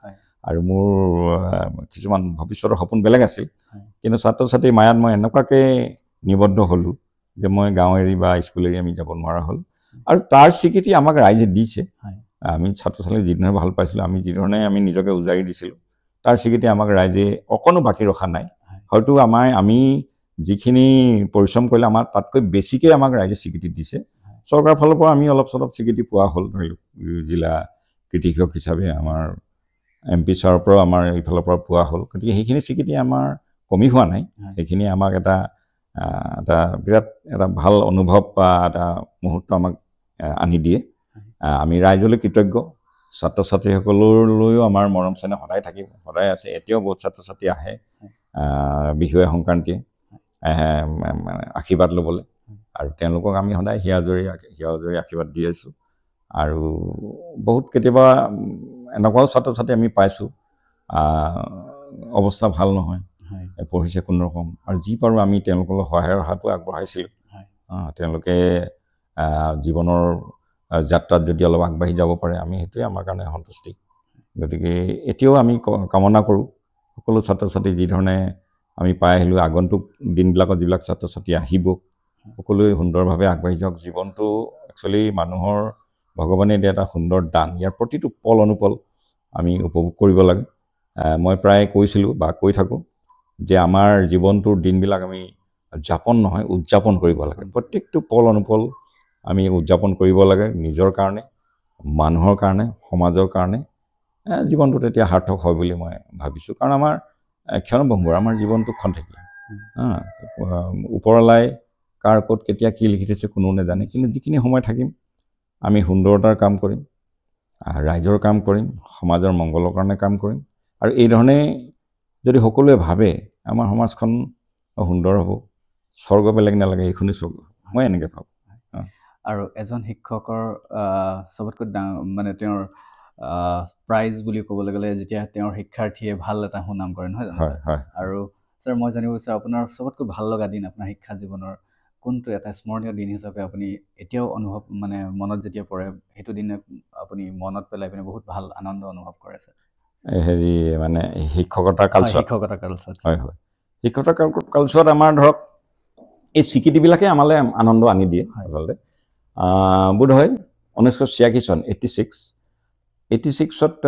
আৰু মোৰ কিছুমান ভৱিষ্যতৰ সপোন বেলেগ আছিল কিন্তু ছাত্ৰ-ছাত্ৰীৰ মায়াত মই এনেকুৱাকৈ নিবদ্ধ হ'লোঁ যে মই গাঁও এৰি বা স্কুল এৰি আমি যাব নোৱাৰা হ'লোঁ আৰু তাৰ স্বীকৃতি আমাক ৰাইজে দিছে আমি ছাত্ৰ-ছাত্ৰীক যিধৰণে ভাল পাইছিলোঁ আমি যিধৰণে আমি নিজকে উজাৰি দিছিলোঁ তাৰ স্বীকৃতি আমাক ৰাইজে অকণো বাকী ৰখা নাই হয়তো আমি যিখিনি পৰিশ্ৰম কৰিলে আমাৰ তাতকৈ বেছিকৈ আমাক ৰাইজে স্বীকৃতি দিছে চৰকাৰৰ ফালৰ পৰা আমি অলপ চলপ স্বীকৃতি পোৱা হ'ল ধৰি লওক জিলা কৃষি শিক্ষক হিচাপে আমাৰ MP ছাৰৰ পৰাও আমাৰ এইফালৰ পৰা পোৱা হ'ল গতিকে সেইখিনি স্বীকৃতি আমাৰ কমি হোৱা নাই সেইখিনি আমাক এটা বিৰাট এটা ভাল অনুভৱ বা এটা মুহূৰ্ত আমাক আনি দিয়ে আমি ৰাইজলৈ কৃতজ্ঞ ছাত্ৰ-ছাত্ৰীসকললৈও আমাৰ মৰম চেনেহ সদায় আছে এতিয়াও বহুত ছাত্ৰ-ছাত্ৰী আহে বিহুৱে সংক্ৰান্তিয়ে আশীৰ্বাদ ল'বলৈ আৰু তেওঁলোকক আমি সদায় হিয়াজৰি আশীৰ্বাদ দি আছোঁ আৰু বহুত কেতিয়াবা এনেকুৱাও ছাত্ৰ-ছাত্ৰী আমি পাইছোঁ অৱস্থা ভাল নহয় পঢ়িছে কোনো ৰকম আৰু যি পাৰোঁ আমি তেওঁলোকৰ সহায়ৰ হাতো আগবঢ়াইছিলোঁ তেওঁলোকে জীৱনৰ যাত্ৰাত যদি অলপ আগবাঢ়ি যাব পাৰে আমি সেইটোৱে আমাৰ কাৰণে সন্তুষ্টি গতিকে এতিয়াও আমি কামনা কৰোঁ সকলো ছাত্ৰ-ছাত্ৰী যিধৰণে আমি পাই আহিলোঁ আগন্তুক দিনবিলাকত যিবিলাক ছাত্ৰ-ছাত্ৰী আহিব সকলোৱে সুন্দৰভাৱে আগবাঢ়ি যাওক জীৱনটো একচুৱেলি মানুহৰ ভগৱানে দিয়া এটা সুন্দৰ দান ইয়াৰ প্ৰতিটো পল অনুপল আমি উপভোগ কৰিব লাগে মই প্ৰায় কৈছিলোঁ বা কৈ থাকোঁ যে আমাৰ জীৱনটোৰ দিনবিলাক আমি যাপন নহয় উদযাপন কৰিব লাগে প্ৰত্যেকটো পল অনুপল আমি উদযাপন কৰিব লাগে নিজৰ কাৰণে মানুহৰ কাৰণে সমাজৰ কাৰণে জীৱনটো তেতিয়া সাৰ্থক হয় বুলি মই ভাবিছোঁ কাৰণ আমাৰ ক্ষণভংগুৰ আমাৰ জীৱনটো খন্তেকীয়া ওপৰলাই কাৰ ক'ত কেতিয়া কি লিখি থৈছে কোনো নাজানে কিন্তু যিখিনি সময় থাকিম আমি সুন্দৰতাৰ কাম কৰিম ৰাইজৰ কাম কৰিম সমাজৰ মংগলৰ কাৰণে কাম কৰিম আৰু এই ধৰণে যদি সকলোৱে ভাবে আমাৰ সমাজখন সুন্দৰ হ'ব স্বৰ্গ বেলেগ নালাগে এইখনি স্বৰ্গ মই এনেকৈ ভাবোঁ আৰু এজন শিক্ষকৰ চবতকৈ মানে তেওঁৰ প্ৰাইজ বুলি ক'বলৈ গ'লে যেতিয়া তেওঁৰ শিক্ষাৰ্থীয়ে ভাল এটা সুনাম কৰে নহয় জানো আৰু ছাৰ মই জানিব বিচাৰোঁ আপোনাৰ চবতকৈ ভাল লগা দিন আপোনাৰ শিক্ষা জীৱনৰ কোনটো এটা স্মৰণীয় দিন হিচাপে আপুনি এতিয়াও অনুভৱ মানে মনত যেতিয়া পৰে সেইটো দিনে আপুনি মনত পেলাই পিনে বহুত ভাল আনন্দ অনুভৱ কৰে ছাৰ হেৰি মানে শিক্ষকতাৰ কালচোৱাত হয় শিক্ষকতাৰ কালচোৱাত আমাৰ ধৰক এই স্বীকৃতিবিলাকে আমালৈ আনন্দ আনি দিয়ে আচলতে বোধ হয় 1986 চন 86ত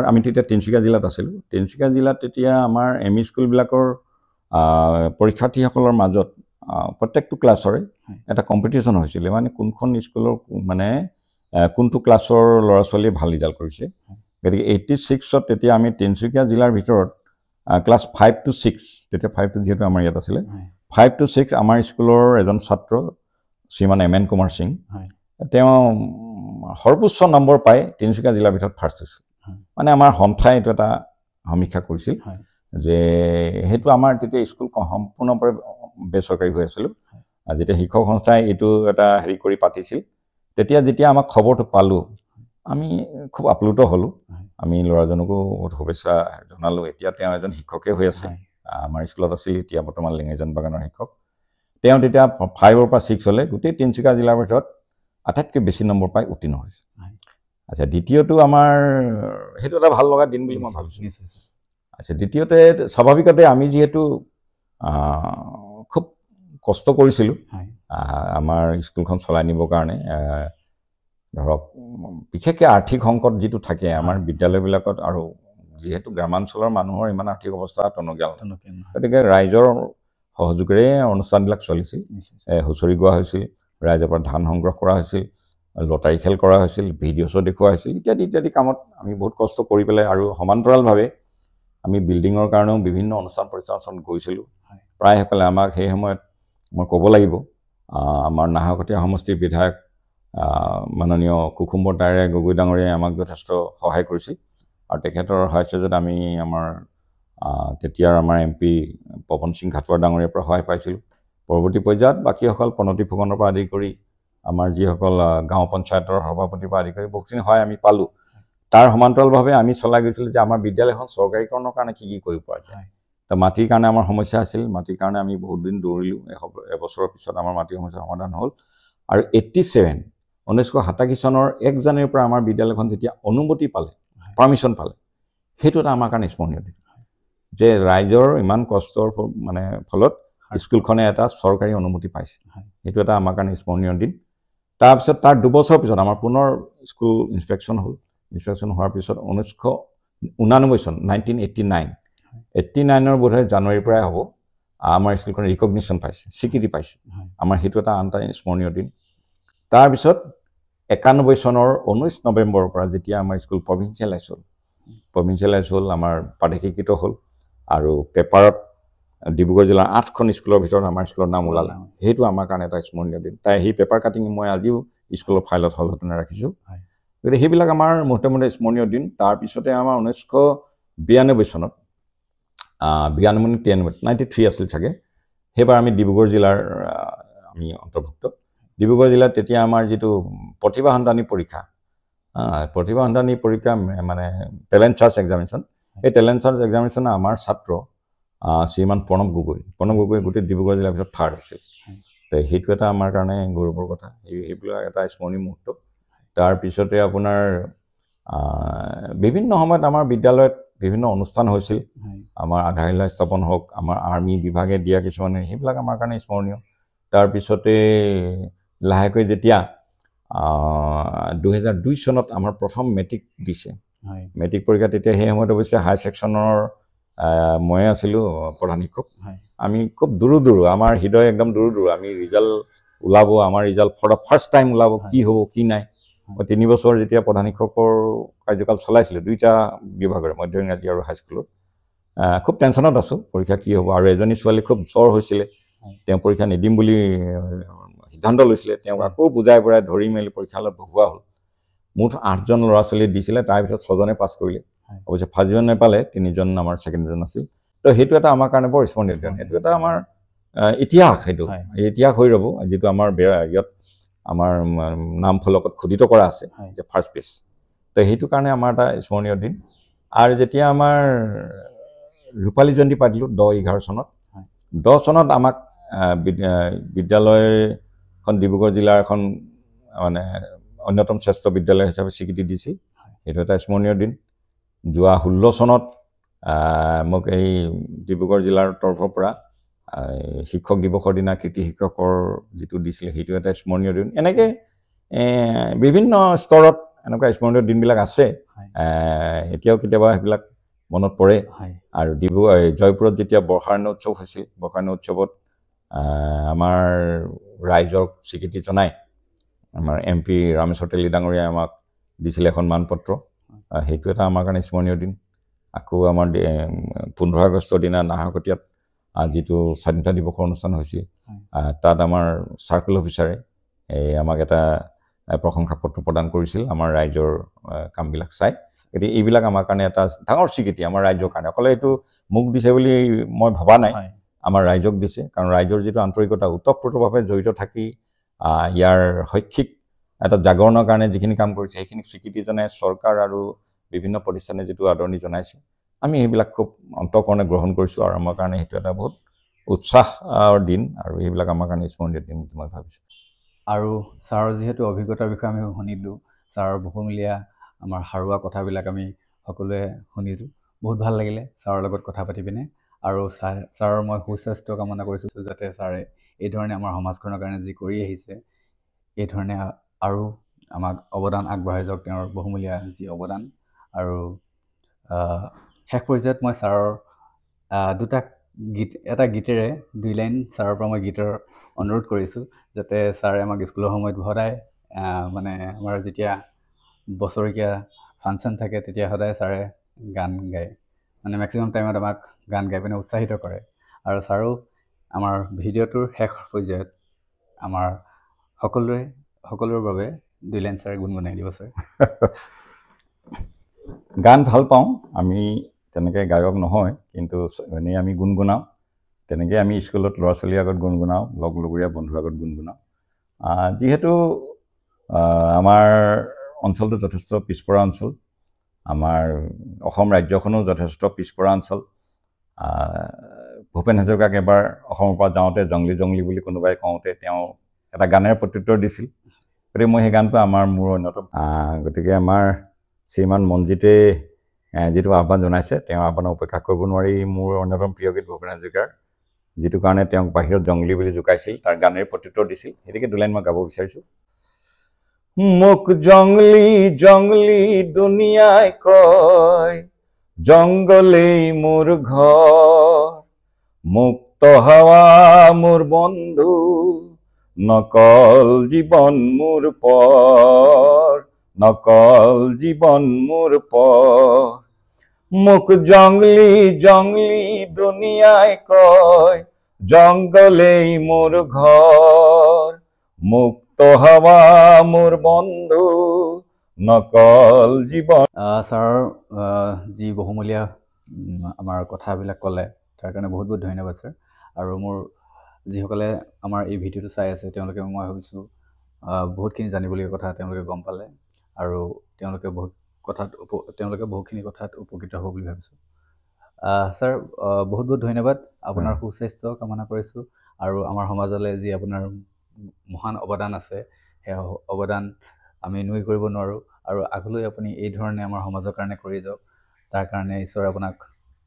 আমি তেতিয়া তিনিচুকীয়া জিলাত আছিলোঁ তিনিচুকীয়া জিলাত তেতিয়া আমাৰ এম ই স্কুলবিলাকৰ পৰীক্ষাৰ্থীসকলৰ মাজত প্ৰত্যেকটো ক্লাছৰে এটা কম্পিটিশ্যন হৈছিলে মানে কোনখন স্কুলৰ মানে কোনটো ক্লাছৰ ল'ৰা ছোৱালীয়ে ভাল ৰিজাল্ট কৰিছে গতিকে 86ত তেতিয়া আমি তিনিচুকীয়া জিলাৰ ভিতৰত ক্লাছ 5 to 6 তেতিয়া 5 to যিহেতু আমাৰ ইয়াত আছিলে 5 to 6 আমাৰ স্কুলৰ এজন ছাত্ৰ শ্ৰীমান এম.এন. কুমাৰ সিং তেওঁ সৰ্বোচ্চ নম্বৰ পাই তিনিচুকীয়া জিলাৰ ভিতৰত ফাৰ্ষ্ট হৈছিল মানে আমাৰ সন্থাই এইটো এটা সমীক্ষা কৰিছিল যে সেইটো আমাৰ তেতিয়া স্কুল সম্পূৰ্ণভাৱে বেচৰকাৰী হৈ আছিল যেতিয়া শিক্ষক সংস্থাই এইটো এটা হেৰি কৰি পাতিছিল তেতিয়া যেতিয়া আমাক খবৰটো পালোঁ আমি খুব আপ্লুত হ'লোঁ আমি ল'ৰাজনকো শুভেচ্ছা জনালোঁ এতিয়া তেওঁ এজন শিক্ষকে হৈ আছে আমাৰ স্কুলত আছিল এতিয়া বৰ্তমান লিঙেজান বাগানৰ শিক্ষক তেওঁ তেতিয়া 5ৰ পৰা 6 হ'লে গোটেই তিনিচুকীয়া জিলাৰ ভিতৰত আটাইতকৈ বেছি নম্বৰ পাই উত্তীৰ্ণ হৈছে আচ্ছা দ্বিতীয়টো আমাৰ সেইটো এটা ভাল লগা দিন বুলি মই ভাবিছোঁ আচ্ছা দ্বিতীয়তে স্বাভাৱিকতে আমি যিহেতু খুব কষ্ট কৰিছিলোঁ আমাৰ স্কুলখন চলাই নিবৰ কাৰণে ধৰক বিশেষকৈ আৰ্থিক সংকট যিটো থাকে আমাৰ বিদ্যালয়বিলাকত আৰু যিহেতু গ্ৰামাঞ্চলৰ মানুহৰ ইমান আৰ্থিক অৱস্থা টনকিয়াল গতিকে ৰাইজৰ সহযোগেৰে অনুষ্ঠানবিলাক চলিছিল হুঁচৰি গোৱা হৈছিল ৰাইজৰ পৰা ধান সংগ্ৰহ কৰা হৈছিল লটাৰী খেল কৰা হৈছিল ভিডিঅ' শ্ব' দেখুওৱা হৈছিল ইত্যাদি কামত আমি বহুত কষ্ট কৰি পেলাই আৰু সমান্তৰালভাৱে আমি বিল্ডিঙৰ কাৰণেও বিভিন্ন অনুষ্ঠান পৰিচালন গৈছিলোঁ প্ৰায়সকলে আমাক সেই সময়ত মই ক'ব লাগিব আমাৰ নাহৰকটীয়া সমষ্টিৰ বিধায়ক মাননীয় কুকুম্বৰ ডায়েৰে গগৈ ডাঙৰীয়াই আমাক যথেষ্ট সহায় কৰিছিল আৰু তেখেতৰ সহায়ত আমি আমাৰ তেতিয়াৰ আমাৰ MP পৱন সিং ঘাটোৱাৰ ডাঙৰীয়াৰ পৰা সহায় পাইছিলোঁ পৰৱৰ্তী পৰ্যায়ত বাকীসকল প্ৰণতি ফুকনৰ পৰা আদি কৰি আমাৰ যিসকল গাঁও পঞ্চায়তৰ সভাপতিৰ পৰা আদি কৰি বহুতখিনি সহায় আমি পালোঁ তাৰ সমান্তৰালভাৱে আমি চলাই গৈছিলোঁ যে আমাৰ বিদ্যালয়খন চৰকাৰীকৰণৰ কাৰণে কি কৰিব পৰা যায় তো মাটিৰ কাৰণে আমাৰ সমস্যা আছিল মাটিৰ কাৰণে আমি বহুত দিন দৌৰিলোঁ এবছৰৰ পিছত আমাৰ মাটিৰ সমস্যা সমাধান হ'ল আৰু 1987 চনৰ 1 জানুৱাৰীৰ পৰা আমাৰ বিদ্যালয়খন যেতিয়া অনুমতি পালে পাৰ্মিশ্যন পালে সেইটো এটা আমাৰ কাৰণে স্মৰণীয় দিন যে ৰাইজৰ ইমান কষ্টৰ মানে ফলত স্কুলখনে এটা চৰকাৰী অনুমতি পাইছে সেইটো এটা আমাৰ কাৰণে স্মৰণীয় দিন তাৰপিছত তাৰ 2 বছৰ পিছত আমাৰ পুনৰ স্কুল ইনস্পেকশ্যন হ'ল ইনস্পেকশ্যন হোৱাৰ পিছত 1989 চন 1989ৰ বোধহয় জানুৱাৰীৰ পৰাই হ'ব আমাৰ স্কুলখন ৰিকগনিশ্যন পাইছে স্বীকৃতি পাইছে আমাৰ সেইটো এটা আন এটা স্মৰণীয় দিন তাৰপিছত 91 চনৰ 19 নৱেম্বৰৰ পৰা যেতিয়া আমাৰ স্কুল প্ৰভিঞ্চিয়েলাইজ হ'ল আমাৰ প্ৰাদেশিকৃত হ'ল আৰু পেপাৰত ডিব্ৰুগড় জিলাৰ 8খন স্কুলৰ ভিতৰত আমাৰ স্কুলৰ নাম ওলালে সেইটো আমাৰ কাৰণে এটা স্মৰণীয় দিন তাই সেই পেপাৰ কাটিং মই আজিও স্কুলৰ ফাইলত সযতনে ৰাখিছোঁ গতিকে সেইবিলাক আমাৰ মুহূৰ্তে স্মৰণীয় দিন তাৰপিছতে আমাৰ 1992 চনত 93 আছিল চাগে সেইবাৰ আমি ডিব্ৰুগড় জিলাৰ আমি অন্তৰ্ভুক্ত ডিব্ৰুগড় জিলাত তেতিয়া আমাৰ যিটো প্ৰতিভা সন্ধানী পৰীক্ষা মানে টেলেণ্ট চাৰ্চ এক্সামিনেশ্যন এই টেলেণ্ট চাৰ্চ এক্সামিনেশ্যনে আমাৰ ছাত্ৰ শ্ৰীমান প্ৰণৱ গগৈ গোটেই ডিব্ৰুগড় জিলাৰ ভিতৰত থাৰ্ড আছিল তো সেইটো এটা আমাৰ কাৰণে গৌৰৱৰ কথা সেইবিলাক এটা স্মৰণীয় মুহূৰ্ত তাৰপিছতে আপোনাৰ বিভিন্ন সময়ত আমাৰ বিদ্যালয়ত বিভিন্ন অনুষ্ঠান হৈছিল আমাৰ আধাৰশিলা স্থাপন হওক আমাৰ আৰ্মি বিভাগে দিয়া কিছুমান সেইবিলাক আমাৰ কাৰণে স্মৰণীয় তাৰপিছতে লাহেকৈ যেতিয়া 2002 চনত আমাৰ প্ৰথম মেট্ৰিক দিছে মেট্ৰিক পৰীক্ষা তেতিয়া সেই সময়ত অৱশ্যে হাই ছেকশ্যনৰ মই আছিলোঁ প্ৰধান শিক্ষক আমি খুব দূৰ আমাৰ হৃদয় একদম দূৰ আমি ৰিজাল্ট ওলাব আমাৰ result for the first time ওলাব কি হ'ব কি নাই মই 3 বছৰ যেতিয়া প্ৰধান শিক্ষকৰ কাৰ্যকাল চলাইছিলোঁ দুইটা বিভাগৰে মধ্য ইংৰাজী আৰু হাইস্কুলত খুব টেনশ্যনত আছোঁ পৰীক্ষা কি হ'ব আৰু এজনী ছোৱালী খুব জ্বৰ হৈছিলে তেওঁ পৰীক্ষা নিদিম বুলি সিদ্ধান্ত লৈছিলে তেওঁক আকৌ বুজাই পৰাই ধৰি মেলি পৰীক্ষালত বহুৱা হ'ল মুঠ 8জন ল'ৰা ছোৱালী দিছিলে তাৰ ভিতৰত 6জনে পাছ কৰিলে অৱশ্যে ফাৰ্ষ্ট ডিভিজন নাপালে 3জন আমাৰ ছেকেণ্ড ডিভিজন আছিল তো সেইটো এটা আমাৰ কাৰণে বৰ স্মৰণীয় দিন সেইটো এটা আমাৰ ইতিহাস সেইটো ইতিহাস হৈ ৰ'ব যিটো আমাৰ ইয়াত আমাৰ নাম ফলকত খোদিত কৰা আছে যে ফাৰ্ষ্ট পেজ তো সেইটো কাৰণে আমাৰ এটা স্মৰণীয় দিন আৰু যেতিয়া আমাৰ ৰূপালী জয়ন্তী পাতিলোঁ 10-11 চনত 10 চনত আমাক বিদ্যালয়খন ডিব্ৰুগড় জিলাৰ এখন মানে অন্যতম শ্ৰেষ্ঠ বিদ্যালয় হিচাপে স্বীকৃতি দিছিল সেইটো এটা স্মৰণীয় দিন যোৱা 16 চনত মোক এই ডিব্ৰুগড় জিলাৰ তৰফৰ পৰা শিক্ষক দিৱসৰ দিনা কৃতি শিক্ষকৰ যিটো দিছিলে সেইটো এটা স্মৰণীয় দিন এনেকৈ বিভিন্ন স্তৰত এনেকুৱা স্মৰণীয় দিনবিলাক আছে। এতিয়াও কেতিয়াবা সেইবিলাক মনত পৰে। আৰু জয়পুৰত যেতিয়া বৰ্ষাৰণ্য উৎসৱ হৈছিল, বৰ্ষাৰণ্য উৎসৱত আমাৰ ৰাইজক স্বীকৃতি জনাই আমাৰ MP ৰামেশ্বৰ তেলী ডাঙৰীয়াই আমাক দিছিলে এখন মানপত্ৰ। সেইটো এটা আমাৰ কাৰণে স্মৰণীয় দিন। আকৌ আমাৰ 15 আগষ্টৰ দিনা নাহৰকটীয়াত যিটো স্বাধীনতা দিৱসৰ অনুষ্ঠান হৈছিল, তাত আমাৰ চাৰ্কেল অফিচাৰে আমাক এটা প্ৰশংসা পত্ৰ প্ৰদান কৰিছিল আমাৰ ৰাইজৰ কামবিলাক চাই। গতিকে এইবিলাক আমাৰ কাৰণে এটা ডাঙৰ স্বীকৃতি আমাৰ ৰাইজৰ কাৰণে। অকলে এইটো মোক দিছে বুলি মই ভবা নাই, আমাৰ ৰাইজক দিছে। কাৰণ ৰাইজৰ যিটো আন্তৰিকতা, ওতঃপ্ৰোতভাৱে জড়িত থাকি ইয়াৰ শৈক্ষিক এটা জাগৰণৰ কাৰণে যিখিনি কাম কৰিছে, সেইখিনি স্বীকৃতি জনাই চৰকাৰ আৰু বিভিন্ন প্ৰতিষ্ঠানে যিটো আদৰণি জনাইছে, আমি সেইবিলাক খুব অন্তঃকৰণে গ্ৰহণ কৰিছোঁ। আৰু আমাৰ কাৰণে সেইটো এটা বহুত উৎসাহৰ দিন, আৰু এইবিলাক আমাৰ কাৰণে স্মৰণীয় দিন বুলি মই ভাবিছোঁ। আৰু ছাৰৰ যিহেতু অভিজ্ঞতাৰ বিষয়ে আমি শুনিলোঁ, ছাৰৰ বহুমূলীয়া আমাৰ সাৰুৱা কথাবিলাক আমি সকলোৱে শুনিলোঁ। বহুত ভাল লাগিলে ছাৰৰ লগত কথা পাতি পিনে। আৰু ছাৰৰ মই সুস্বাস্থ্য কামনা কৰিছোঁ, যাতে ছাৰে এইধৰণে আমাৰ সমাজখনৰ কাৰণে যি কৰি আহিছে, এইধৰণে আৰু আমাক অৱদান আগবঢ়াই যাওক, তেওঁৰ বহুমূলীয়া যি অৱদান। আৰু শেষ পৰ্যায়ত মই ছাৰৰ এটা গীতেৰে 2 লাইন ছাৰৰ পৰা মই গীতৰ অনুৰোধ কৰিছোঁ, যাতে ছাৰে আমাক স্কুলৰ সময়ত সদায় মানে আমাৰ যেতিয়া বছৰেকীয়া ফাংচন থাকে, তেতিয়া সদায় ছাৰে গান গায়, মানে মেক্সিমাম টাইমত আমাক গান গাই পিনে উৎসাহিত কৰে। আৰু ছাৰো আমাৰ ভিডিঅ'টোৰ শেষ পৰ্যায়ত আমাৰ সকলোৰে বাবে 2 লাইন ছাৰে গুণগুণাই দিব। ছাৰ, গান ভাল পাওঁ। আমি তেনেকৈ গায়ক নহয়, কিন্তু এনেই আমি গুণগুণাওঁ। তেনেকৈ আমি স্কুলত ল'ৰা ছোৱালীৰ আগত গুণগুণাওঁ, লগৰীয়া বন্ধুৰ আগত গুণগুণাওঁ। যিহেতু আমাৰ অঞ্চলটো যথেষ্ট পিছপৰা অঞ্চল, আমাৰ অসম ৰাজ্যখনো যথেষ্ট পিছপৰা অঞ্চল। ভূপেন হাজৰিকাক এবাৰ অসমৰ পৰা যাওঁতে জংলী জংলী বুলি কোনোবাই কওঁতে তেওঁ এটা গানেৰে প্ৰত্যুত্তৰ দিছিল। গতিকে মই সেই গানটো মোৰ অন্যতম। গতিকে আমাৰ শ্ৰীমান মনজিতে যিটো আহ্বান জনাইছে, তেওঁৰ আহ্বানক উপেক্ষা কৰিব নোৱাৰি। মোৰ অন্যতম প্ৰিয় গীত ভূপেন হাজৰিকাৰ, যিটো কাৰণে তেওঁক বাহিৰত জংলী বুলি জোকাইছিল, তাৰ গানেৰে প্ৰত্যুত্তৰ দিছিল। সেইটোকে 2 লাইন মই গাব বিচাৰিছোঁ। মোক জংলী জংলী দুনিয়াই কয়, জংগলেই মোৰ ঘৰ, মুক্ত হাৱা মোৰ বন্ধু, নকল জীৱন মোৰ পৰ, নকল জীৱন মোৰ পৰ। মোক জংলী জংলী দুনিয়াই কয়, জংগলেই মোৰ ঘৰ, মুক্ত হাৱা মোৰ বন্ধু, নকল জীৱন। ছাৰৰ যি বহুমূলীয়া আমাৰ কথাবিলাক ক'লে, তাৰ কাৰণে বহুত বহুত ধন্যবাদ ছাৰ। আৰু মোৰ যিসকলে আমাৰ এই ভিডিঅ'টো চাই আছে, তেওঁলোকে মই ভাবিছোঁ বহুতখিনি জানিবলগীয়া কথা তেওঁলোকে গম পালে, আৰু তেওঁলোকে বহুতখিনি কথাত উপকৃত হ'ব বুলি ভাবিছোঁ। ছাৰ, বহুত বহুত ধন্যবাদ। আপোনাৰ সুস্বাস্থ্য কামনা কৰিছোঁ, আৰু আমাৰ সমাজলৈ যি আপোনাৰ মহান অৱদান আছে, সেই অৱদান আমি নুই কৰিব নোৱাৰোঁ। আৰু আগলৈ আপুনি এই ধৰণে আমাৰ সমাজৰ কাৰণে কৰি যাওক, তাৰ কাৰণে ঈশ্বৰে আপোনাক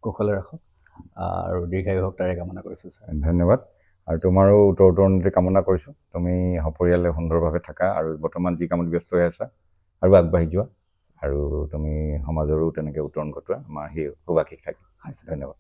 কুশলে ৰাখক আৰু দীৰ্ঘায়ু হওক, তাৰে কামনা কৰিছোঁ ছাৰ। ধন্যবাদ। আৰু তোমাৰো উত্তৰণি কামনা কৰিছোঁ। তুমি সপৰিয়ালে সুন্দৰভাৱে থাকা, আৰু বৰ্তমান যি কামত ব্যস্ত হৈ আছা আৰু আগবাঢ়ি যোৱা, আৰু তুমি সমাজৰো তেনেকৈ উত্তৰণ ঘটোৱা, আমাৰ সেই সুবাসিক থাকে। ধন্যবাদ।